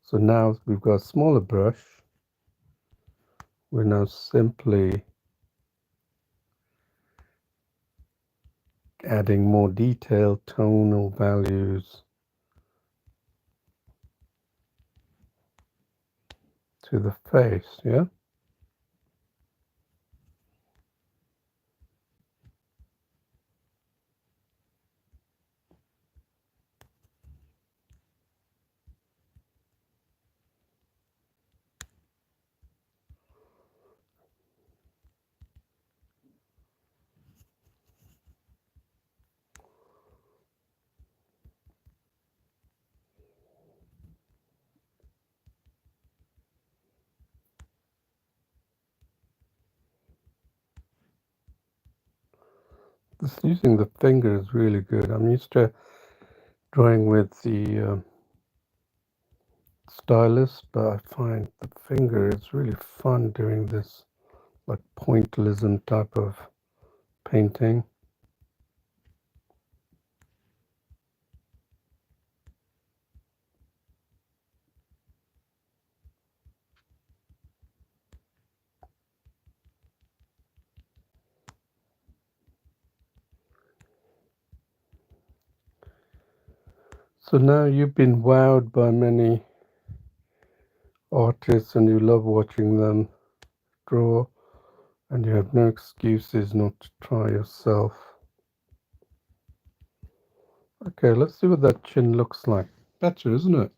So now we've got a smaller brush. We're now simply adding more detailed tonal values to the face, yeah? This using the finger is really good. I'm used to drawing with the stylus, but I find the finger is really fun doing this like pointillism type of painting. So now you've been wowed by many artists and you love watching them draw, and you have no excuses not to try yourself. Okay, let's see what that chin looks like. Better, isn't it?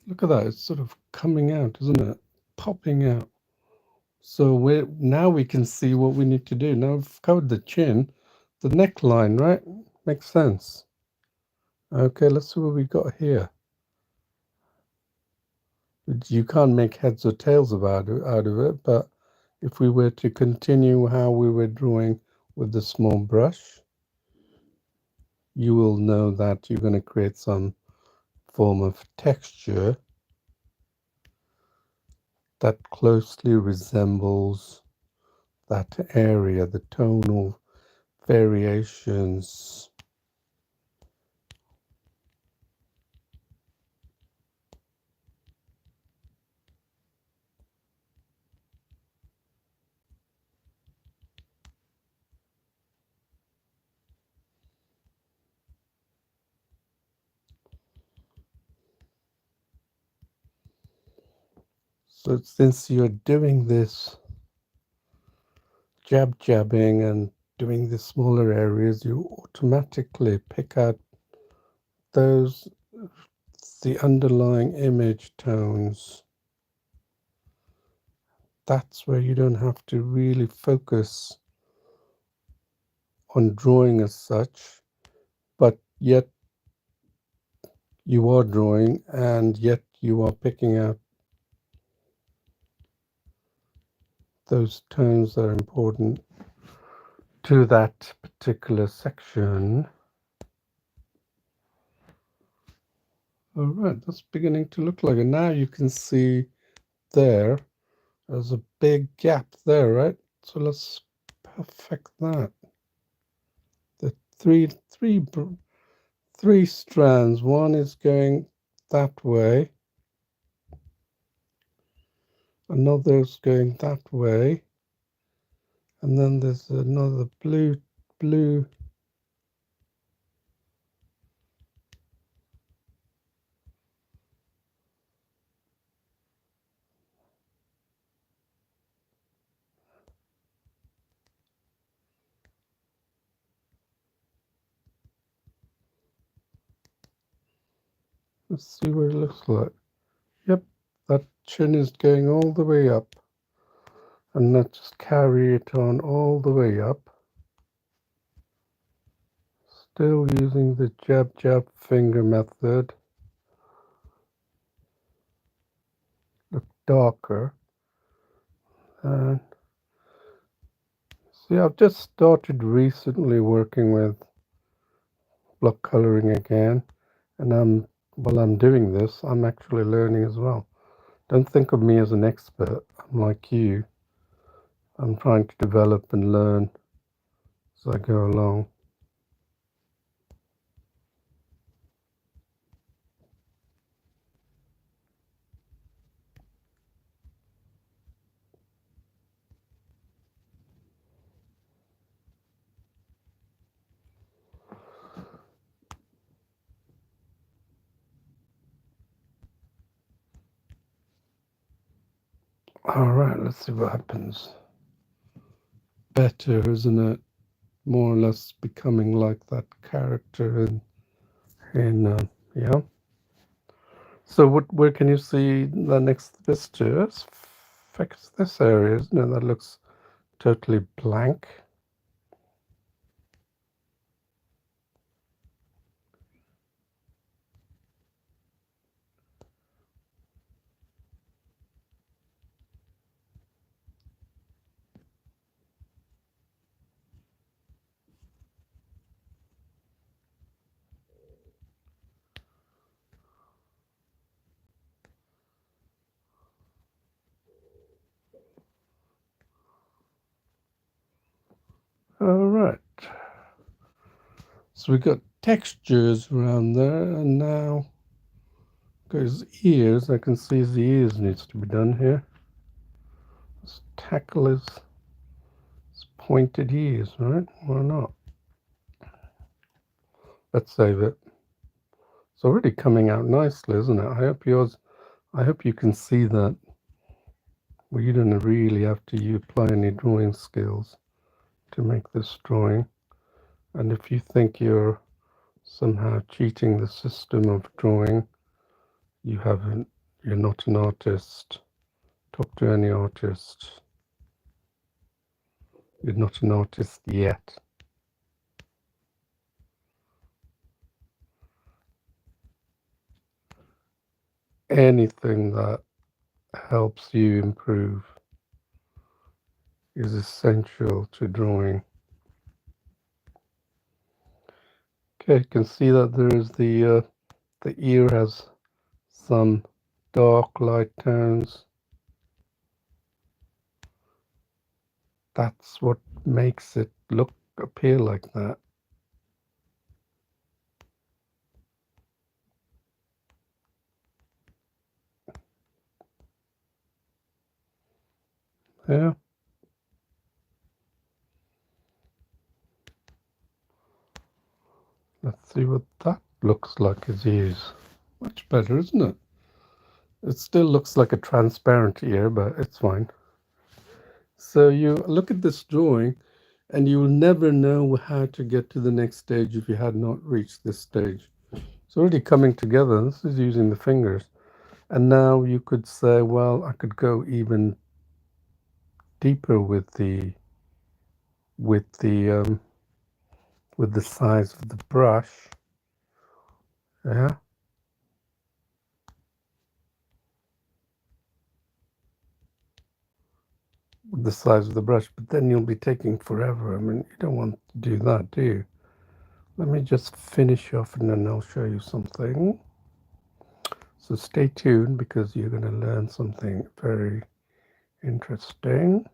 Look at that. It's sort of coming out, isn't it? Popping out. So now we can see what we need to do. Now we've covered the chin, the neckline, right? Makes sense. Okay, let's see what we got here. You can't make heads or tails out of it, but if we were to continue how we were drawing with the small brush, you will know that you're going to create some form of texture that closely resembles that area, the tonal variations. So since you're doing this jabbing and doing the smaller areas, you automatically pick out those, the underlying image tones. That's where you don't have to really focus on drawing as such, but yet you are drawing and yet you are picking out those tones that are important to that particular section. All right, that's beginning to look like it. Now you can see there's a big gap there, right? So let's perfect that. The three strands. One is going that way, another's going that way, and then there's another blue. Let's see what it looks like. Yep, that chin is going all the way up, and let's just carry it on all the way up. Still using the jab finger method. Look darker. And see, I've just started recently working with block coloring again, and while I'm doing this, I'm actually learning as well. Don't think of me as an expert. I'm like you. I'm trying to develop and learn as I go along. All right, let's see what happens. Better, isn't it? More or less becoming like that character yeah. So where can you see the next visitor? Let's fix this area, isn't it? That looks totally blank. All right. So we got textures around there, and now goes ears. I can see the ears needs to be done here. Let's tackle his pointed ears, right? Why not? Let's save it. It's already coming out nicely, isn't it? I hope you can see that. Well, you don't really have to apply any drawing skills to make this drawing. And if you think you're somehow cheating the system of drawing, you haven't, you're not an artist. Talk to any artist. You're not an artist yet. Anything that helps you improve is essential to drawing. Okay, you can see that there is the ear has some dark light tones. That's what makes it appear like that. Yeah. Let's see what that looks like as ears. Much better, isn't it? It still looks like a transparent ear, but it's fine. So you look at this drawing and you will never know how to get to the next stage if you had not reached this stage. It's already coming together. This is using the fingers. And now you could say, well, I could go even deeper with with the um, the size of the brush. Yeah. With the size of the brush, but then you'll be taking forever. I mean, you don't want to do that, do you? Let me just finish off and then I'll show you something. So stay tuned because you're going to learn something very interesting.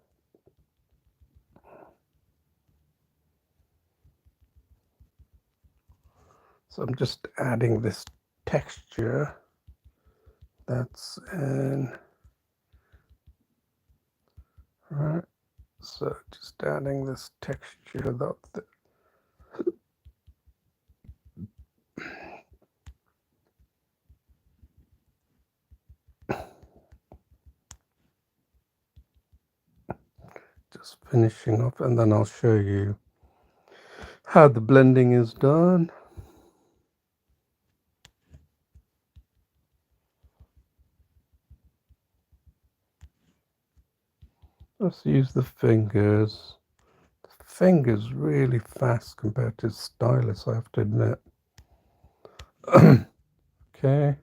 So I'm just adding this texture that's in, right? So just adding this texture that just finishing off, and then I'll show you how the blending is done. Let's use the fingers. The fingers really fast compared to stylus, I have to admit. Okay.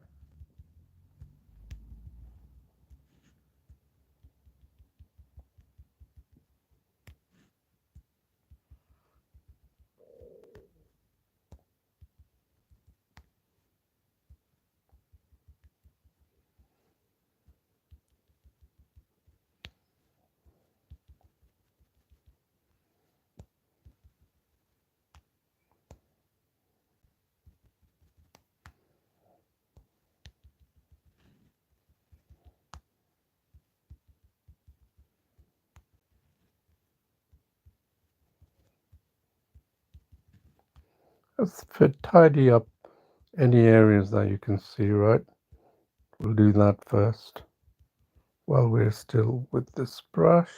Let's tidy up any areas that you can see, right? We'll do that first while we're still with this brush.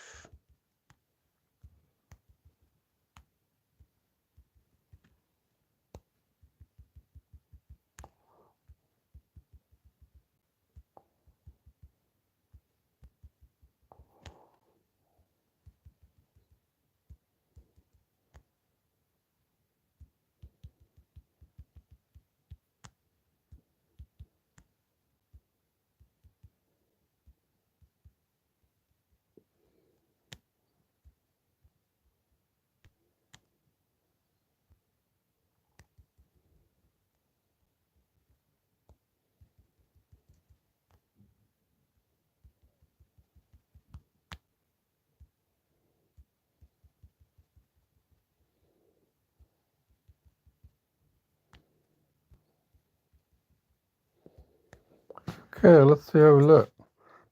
Okay, let's see how we look.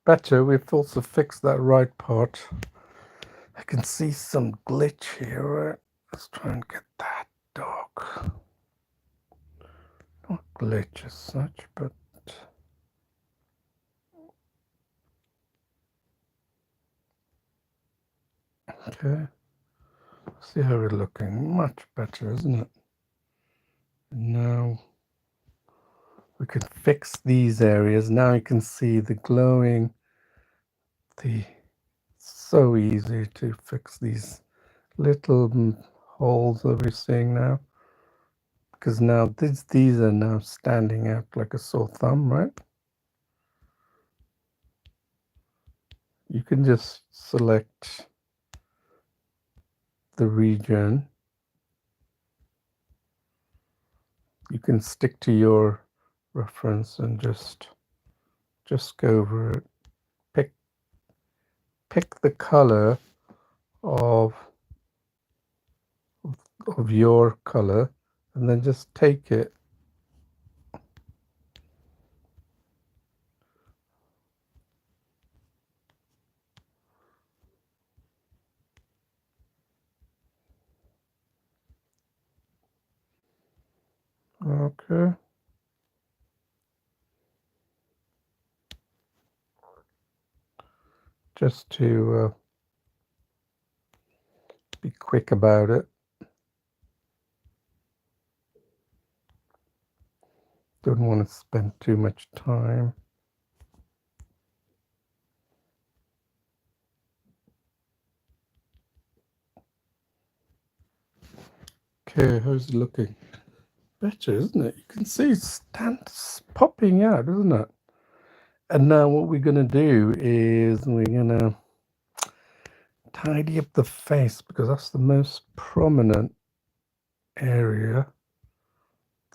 Better, we've also fixed that right part. I can see some glitch here. Right? Let's try and get that dark. Not glitch as such, but okay. See how we're looking. Much better, isn't it? Now we can fix these areas. Now you can see the glowing. So easy to fix these little holes that we're seeing now. Because now these are now standing out like a sore thumb, right? You can just select the region. You can stick to your reference and just go over it. Pick the color of your color and then just take it. Okay. Just to be quick about it. Don't want to spend too much time. Okay, how's it looking? Better, isn't it? You can see it's popping out, isn't it? And now what we're going to do is we're going to tidy up the face because that's the most prominent area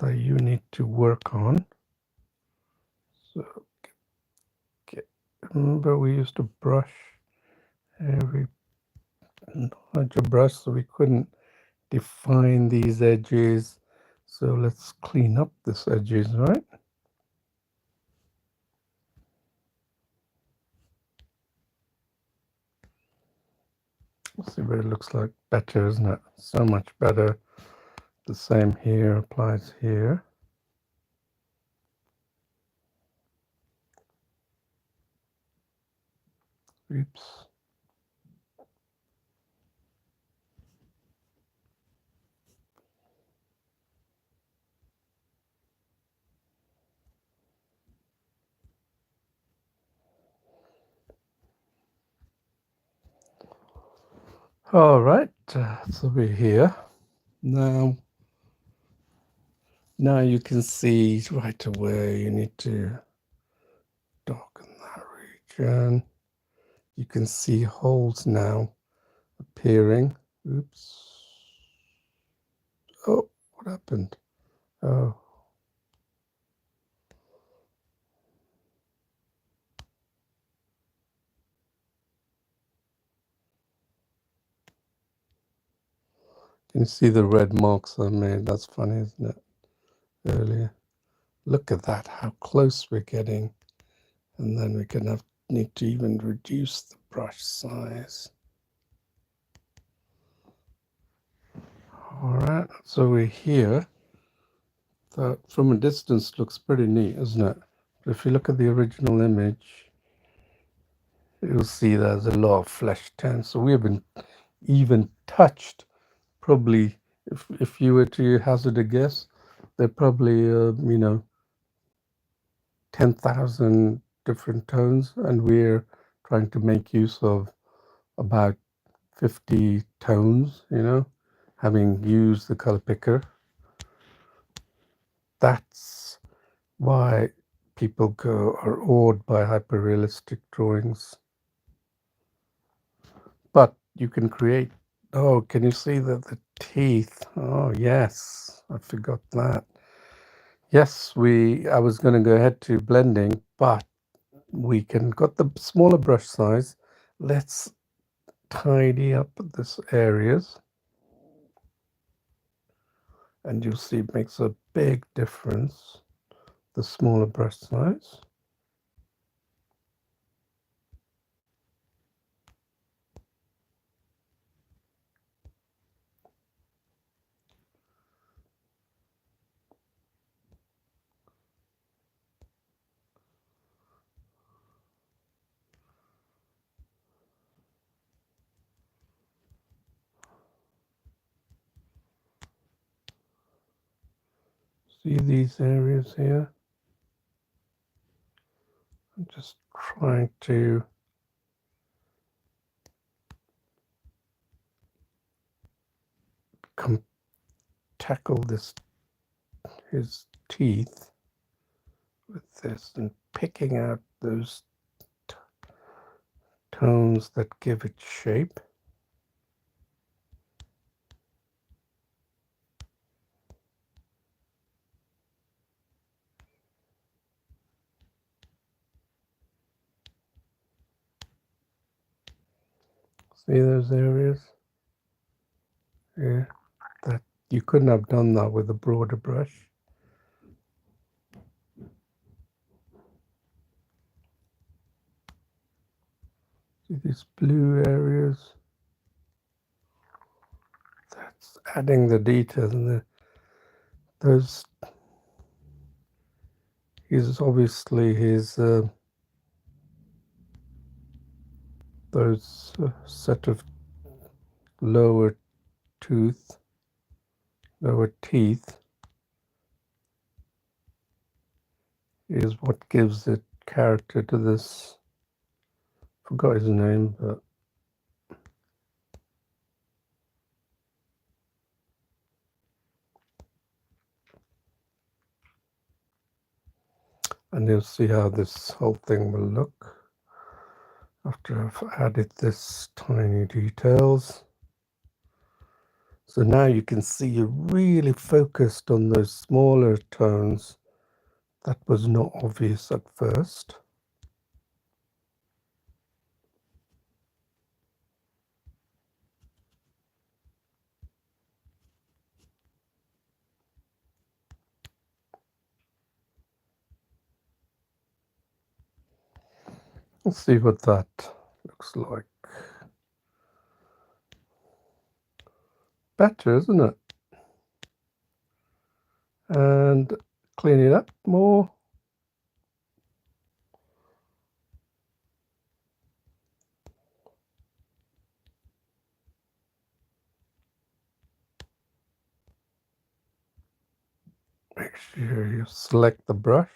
that you need to work on. So remember we used to brush every larger brush so we couldn't define these edges. So let's clean up this edges, right? Let's see what it looks like. Better, isn't it? So much better. The same here applies here. Oops. All right, so we're here. Now you can see right away you need to darken that region. You can see holes now appearing. Oops. Oh, what happened? Oh. Can you see the red marks I made? That's funny, isn't it? Earlier. Look at that, how close we're getting. And then we're going to need to even reduce the brush size. All right, so we're here. That from a distance looks pretty neat, isn't it? But if you look at the original image, you'll see there's a lot of flesh tones. So we haven't even touched, probably, if you were to hazard a guess, they're probably, 10,000 different tones, and we're trying to make use of about 50 tones, having used the color picker. That's why people are awed by hyper-realistic drawings. But you can create, oh, can you see the teeth? Oh, yes, I forgot that. Yes, I was going to go ahead to blending, but we can got the smaller brush size. Let's tidy up this areas. And you'll see it makes a big difference, the smaller brush size. See these areas here? I'm just trying to tackle his teeth with this and picking out those tones that give it shape. See those areas here? That you couldn't have done that with a broader brush. See these blue areas? That's adding the detail, and those is obviously his those set of lower teeth is what gives it character to this. Forgot his name, but and you'll see how this whole thing will look after I've added this tiny details. So now you can see you're really focused on those smaller tones that was not obvious at first. Let's see what that looks like. Better, isn't it? And clean it up more. Make sure you select the brush.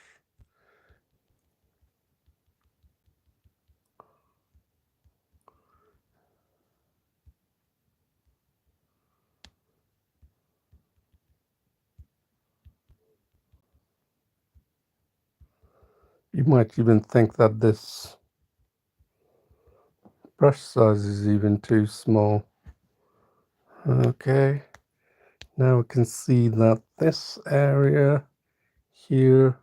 You might even think that this brush size is even too small. Okay, now we can see that this area here,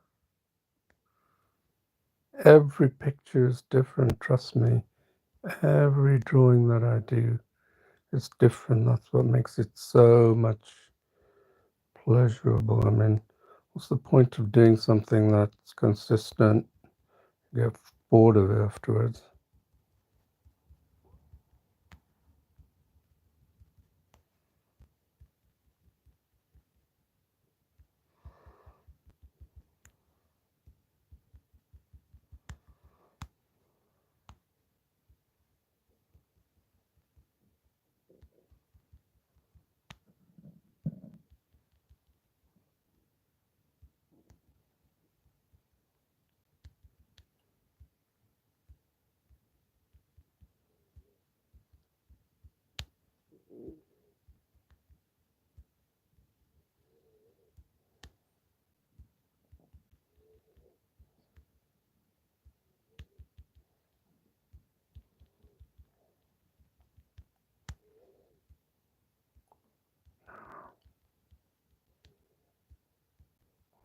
every picture is different, trust me. Every drawing that I do is different. That's what makes it so much pleasurable. I mean, what's the point of doing something that's consistent? You get bored of it afterwards.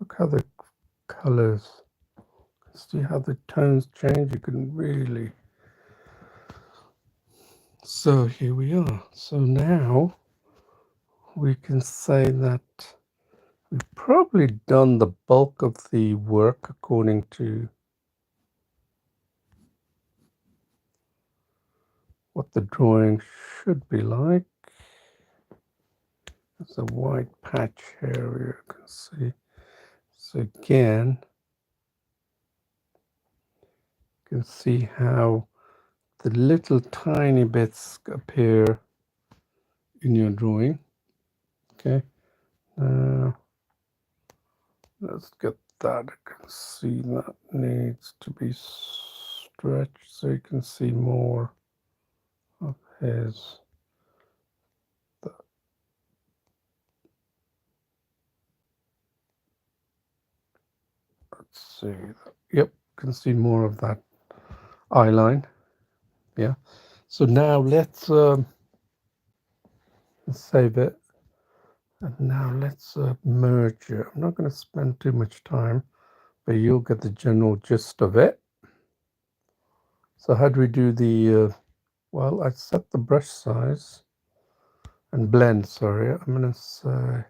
Look how the colors, see how the tones change. You can really. So here we are. So now we can say that we've probably done the bulk of the work according to what the drawing should be like. There's a white patch here you can see. So again, you can see how the little tiny bits appear in your drawing. Okay, now Let's get that. I can see that needs to be stretched so you can see more of his. Let's see. Yep, can see more of that eye line. Yeah. So now let's save it. And now let's merge it. I'm not going to spend too much time, but you'll get the general gist of it. So how do we do the, well, I set the brush size and blend, sorry. I'm going to say,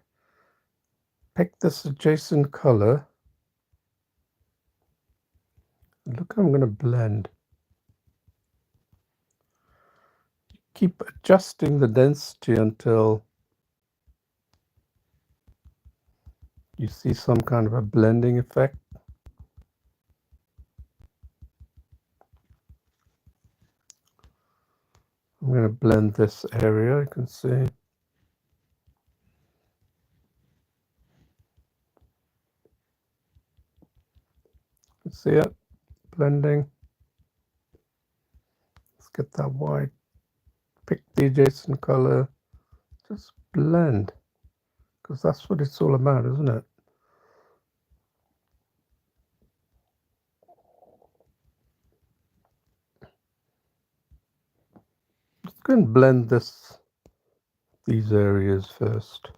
pick this adjacent color. Look, I'm going to blend. Keep adjusting the density until you see some kind of a blending effect. I'm going to blend this area, you can see. You see it? Blending. Let's get that white. Pick the adjacent color. Just blend. Because that's what it's all about, isn't it? Let's go and blend these areas first.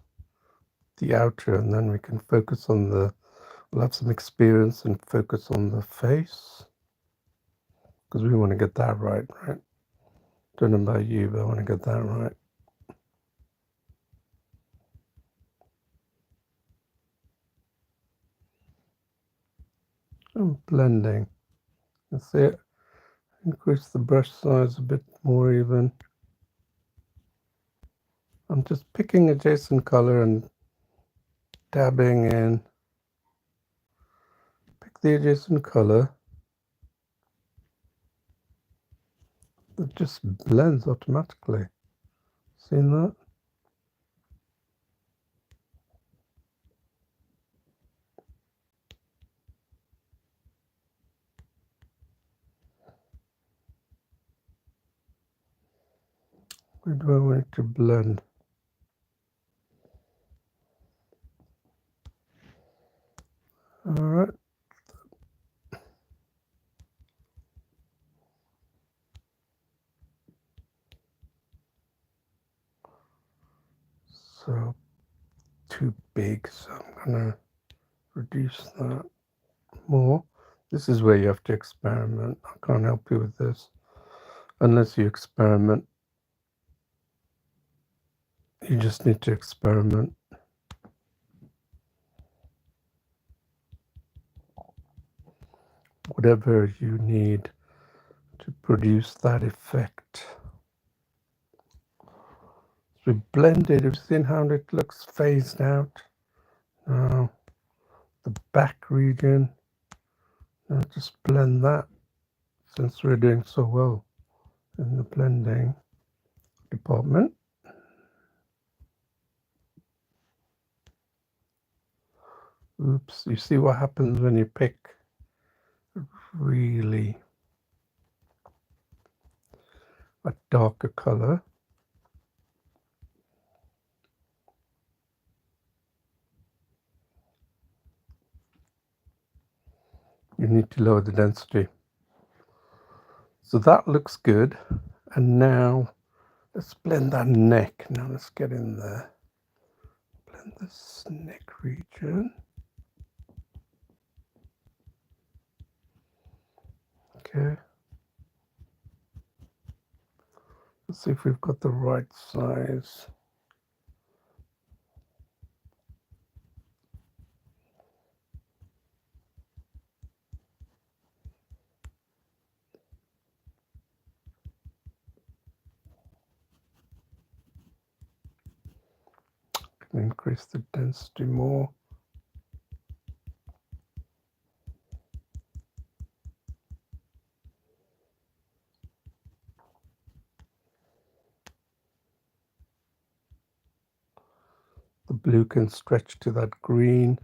The outer, and then we can focus on we'll have some experience and focus on the face. Because we want to get that right? Don't know about you, but I want to get that right. I'm blending. That's it. Increase the brush size a bit more even. I'm just picking adjacent color and dabbing in. Pick the adjacent color. It just blends automatically. Seen that? Where do I want it to blend? All right. So too big, so I'm gonna reduce that more. This is where you have to experiment. I can't help you with this unless you experiment. You just need to experiment. Whatever you need to produce that effect. So we blend it. Have you seen how it looks phased out? Now the back region. Now just blend that since we're doing so well in the blending department. Oops, you see what happens when you pick really a darker color. You need to lower the density. So that looks good. And now let's blend that neck. Now let's get in there. Blend this neck region. Okay. Let's see if we've got the right size. Can increase the density more. The blue can stretch to that green.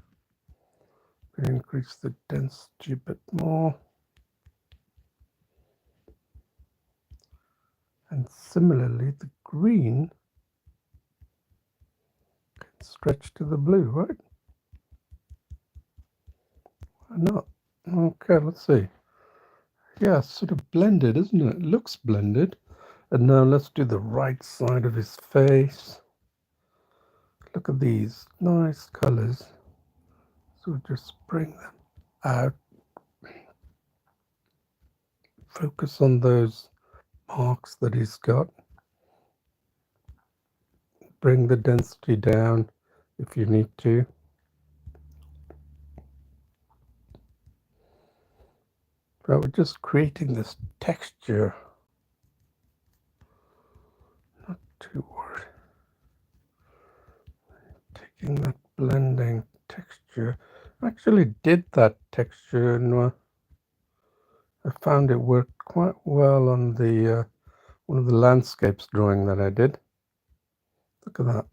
Increase the density a bit more. And similarly, the green can stretch to the blue, right? Why not? Okay, let's see. Yeah, it's sort of blended, isn't it? It looks blended. And now let's do the right side of his face. Look at these nice colors. So just bring them out. Focus on those marks that he's got. Bring the density down if you need to. But we're just creating this texture. Not too worried. Taking that blending texture. I actually did that texture and I found it worked quite well on the one of the landscapes drawing that I did. Look at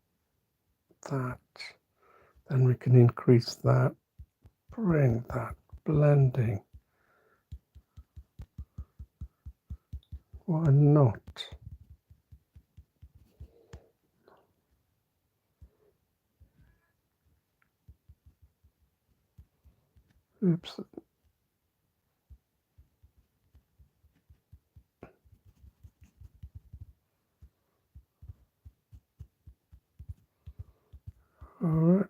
that. Then we can increase that. Bring that blending. Why not? Oops. All right.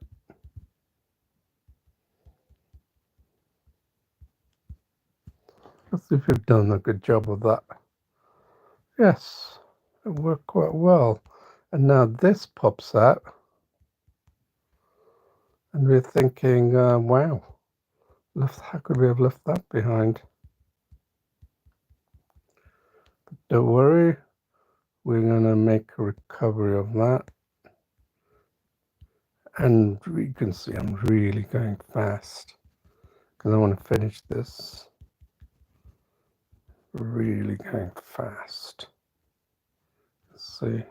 Let's see if we've done a good job of that. Yes, it worked quite well. And now this pops out. And we're thinking, wow, how could we have left that behind? But don't worry, we're going to make a recovery of that. And you can see I'm really going fast because I want to finish this. Really going fast. Let's see.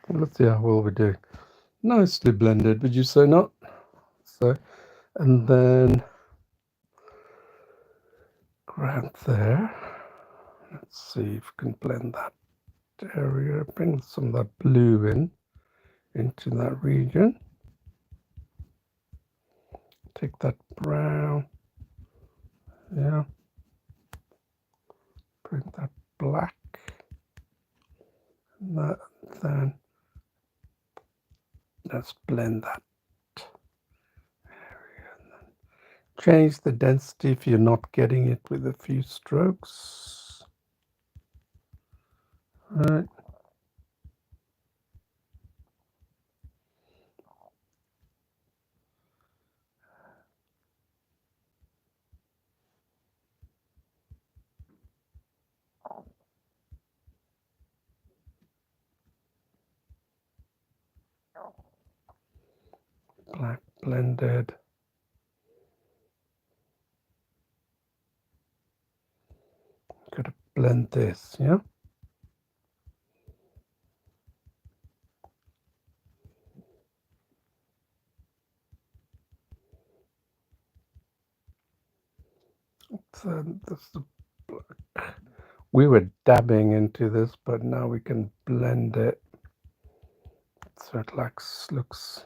Let's see how well we do. Nicely blended, would you say not? So, and then grab there. Let's see if we can blend that area. Bring some of that blue into that region. Take that brown. Yeah. Bring that black. And that, then let's blend that area. And then change the density if you're not getting it with a few strokes. All right. Black blended. Got to blend this, yeah? So this is black. We were dabbing into this, but now we can blend it so it looks.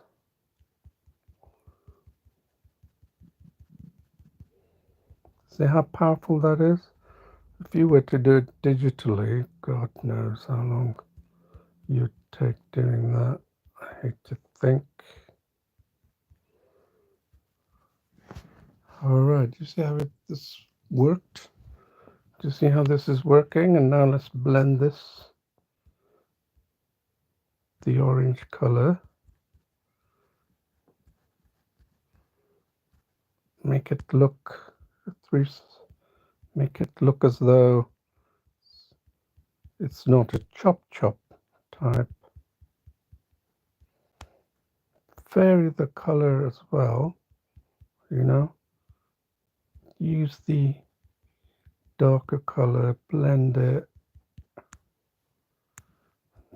See how powerful that is? If you were to do it digitally, God knows how long you'd take doing that. I hate to think. All right, you see how this worked? Do you see how this is working? And now let's blend this, the orange color. Make it look, make it look as though it's not a chop type. Vary the color as well, you know. Use the darker color, blend it.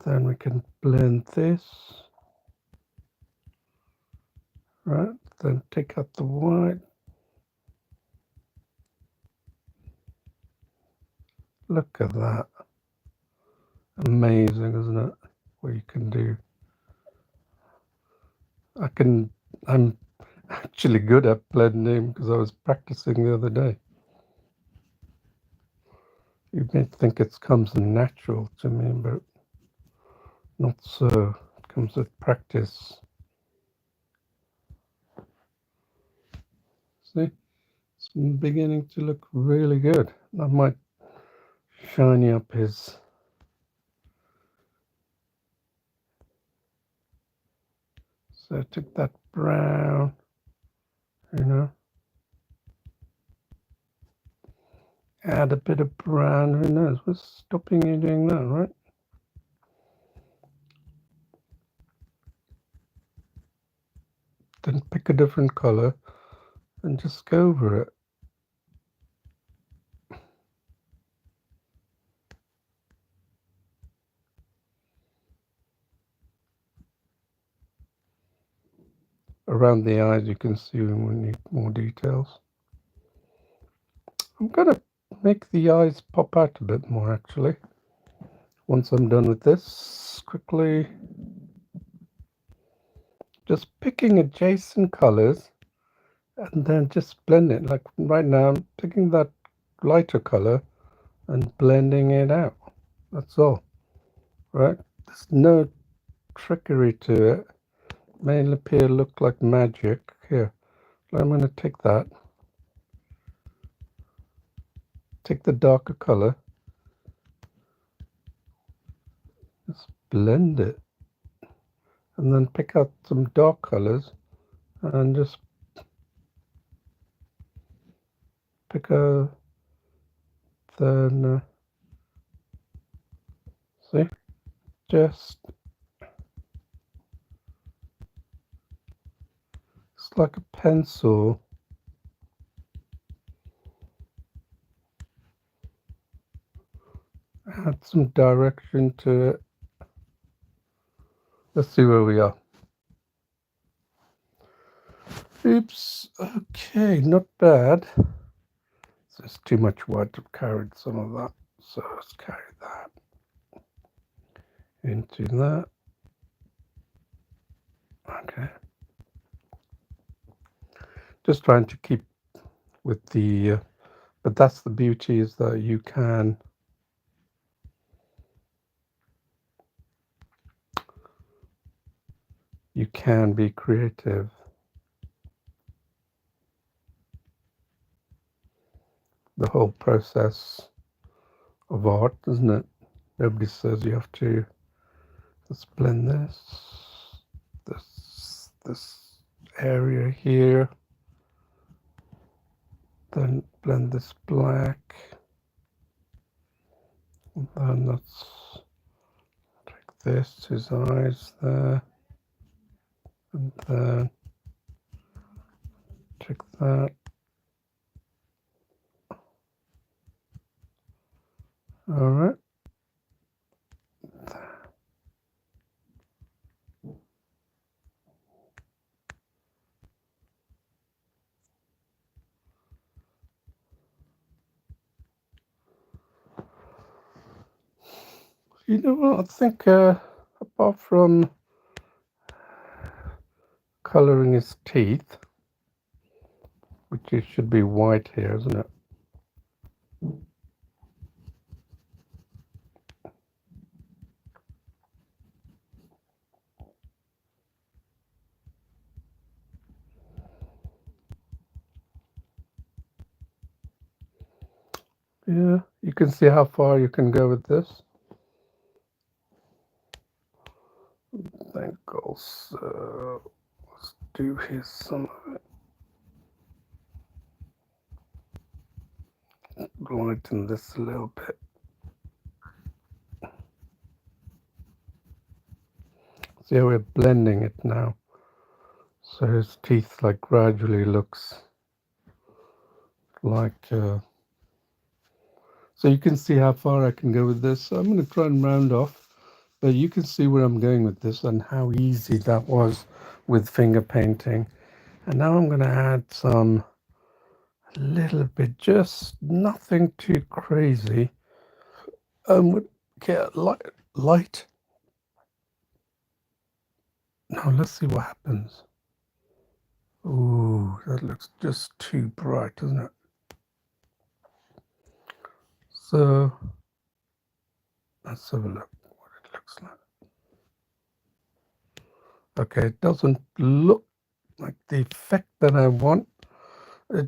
Then we can blend this. Right, then take out the white. Look at that. Amazing, isn't it? What you can do. I'm actually good at blending because I was practicing the other day. You may think it comes natural to me, but not so. It comes with practice. See, it's beginning to look really good. I might shiny up his. So I took that brown, you know, add a bit of brown. Who knows? What's stopping you doing that, right? Then pick a different color and just go over it. Around the eyes, you can see we need more details. I'm gonna make the eyes pop out a bit more actually. Once I'm done with this, quickly just picking adjacent colors and then just blend it. Like right now, I'm picking that lighter color and blending it out. That's all, right? There's no trickery to it. May appear look like magic. Here, I'm going to take that, take the darker color, just blend it, and then pick out some dark colors and just pick a, then see, just, it's like a pencil. Add some direction to it. Let's see where we are. Oops. Okay, not bad. There's too much white. I've carried some of that. So let's carry that into that. Okay. Just trying to keep with the, but that's the beauty, is that you can be creative. The whole process of art, isn't it? Nobody says you have to. Let's blend this area here. Then blend this black. And then let's take this, his eyes there. And then take that. All right. You know what? I think apart from coloring his teeth, which it should be white here, isn't it? Yeah, you can see how far you can go with this. I think also, let's do here some lighten this a little bit. See how we're blending it now. So his teeth like gradually looks like, so you can see how far I can go with this. So I'm going to try and round off, but you can see where I'm going with this and how easy that was with finger painting. And now I'm going to add some, a little bit, just nothing too crazy. Get light. Now let's see what happens. Ooh, that looks just too bright, doesn't it? So let's have a look what it looks like. Okay, it doesn't look like the effect that I want.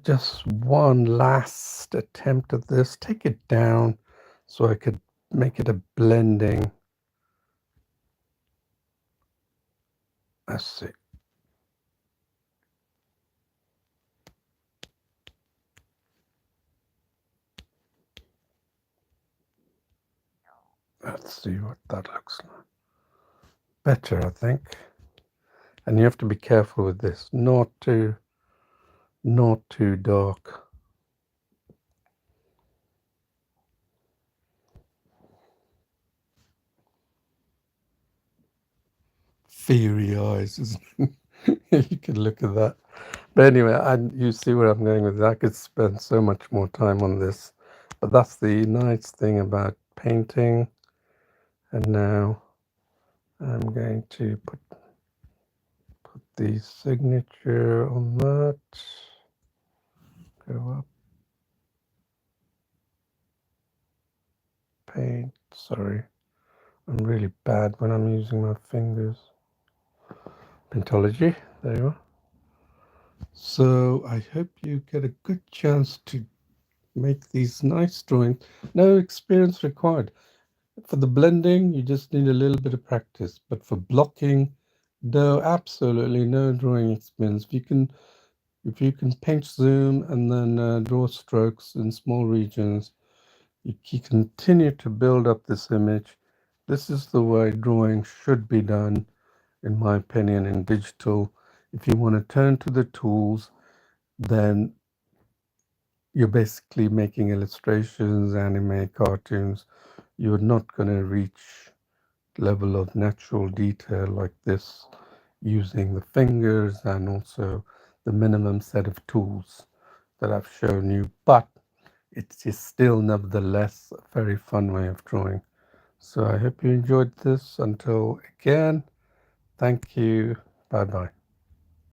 Just one last attempt at this. Take it down so I could make it a blending. Let's see. Let's see what that looks like. Better, I think. And you have to be careful with this. Not too dark. Fiery eyes, isn't it? You can look at that. But anyway, you see where I'm going with that. I could spend so much more time on this. But that's the nice thing about painting. And now I'm going to put the signature on that. Go up. Paint. Sorry. I'm really bad when I'm using my fingers. Paintology. There you are. So I hope you get a good chance to make these nice drawings. No experience required. For the blending, you just need a little bit of practice. But for blocking, no, absolutely no drawing experience. If you can pinch zoom and then draw strokes in small regions, you continue to build up this image. This is the way drawing should be done, in my opinion, in digital. If you want to turn to the tools, then you're basically making illustrations, anime, cartoons. You're not going to reach level of natural detail like this using the fingers and also the minimum set of tools that I've shown you, but it is still nevertheless a very fun way of drawing. So I hope you enjoyed this. Until again, thank you. Bye bye.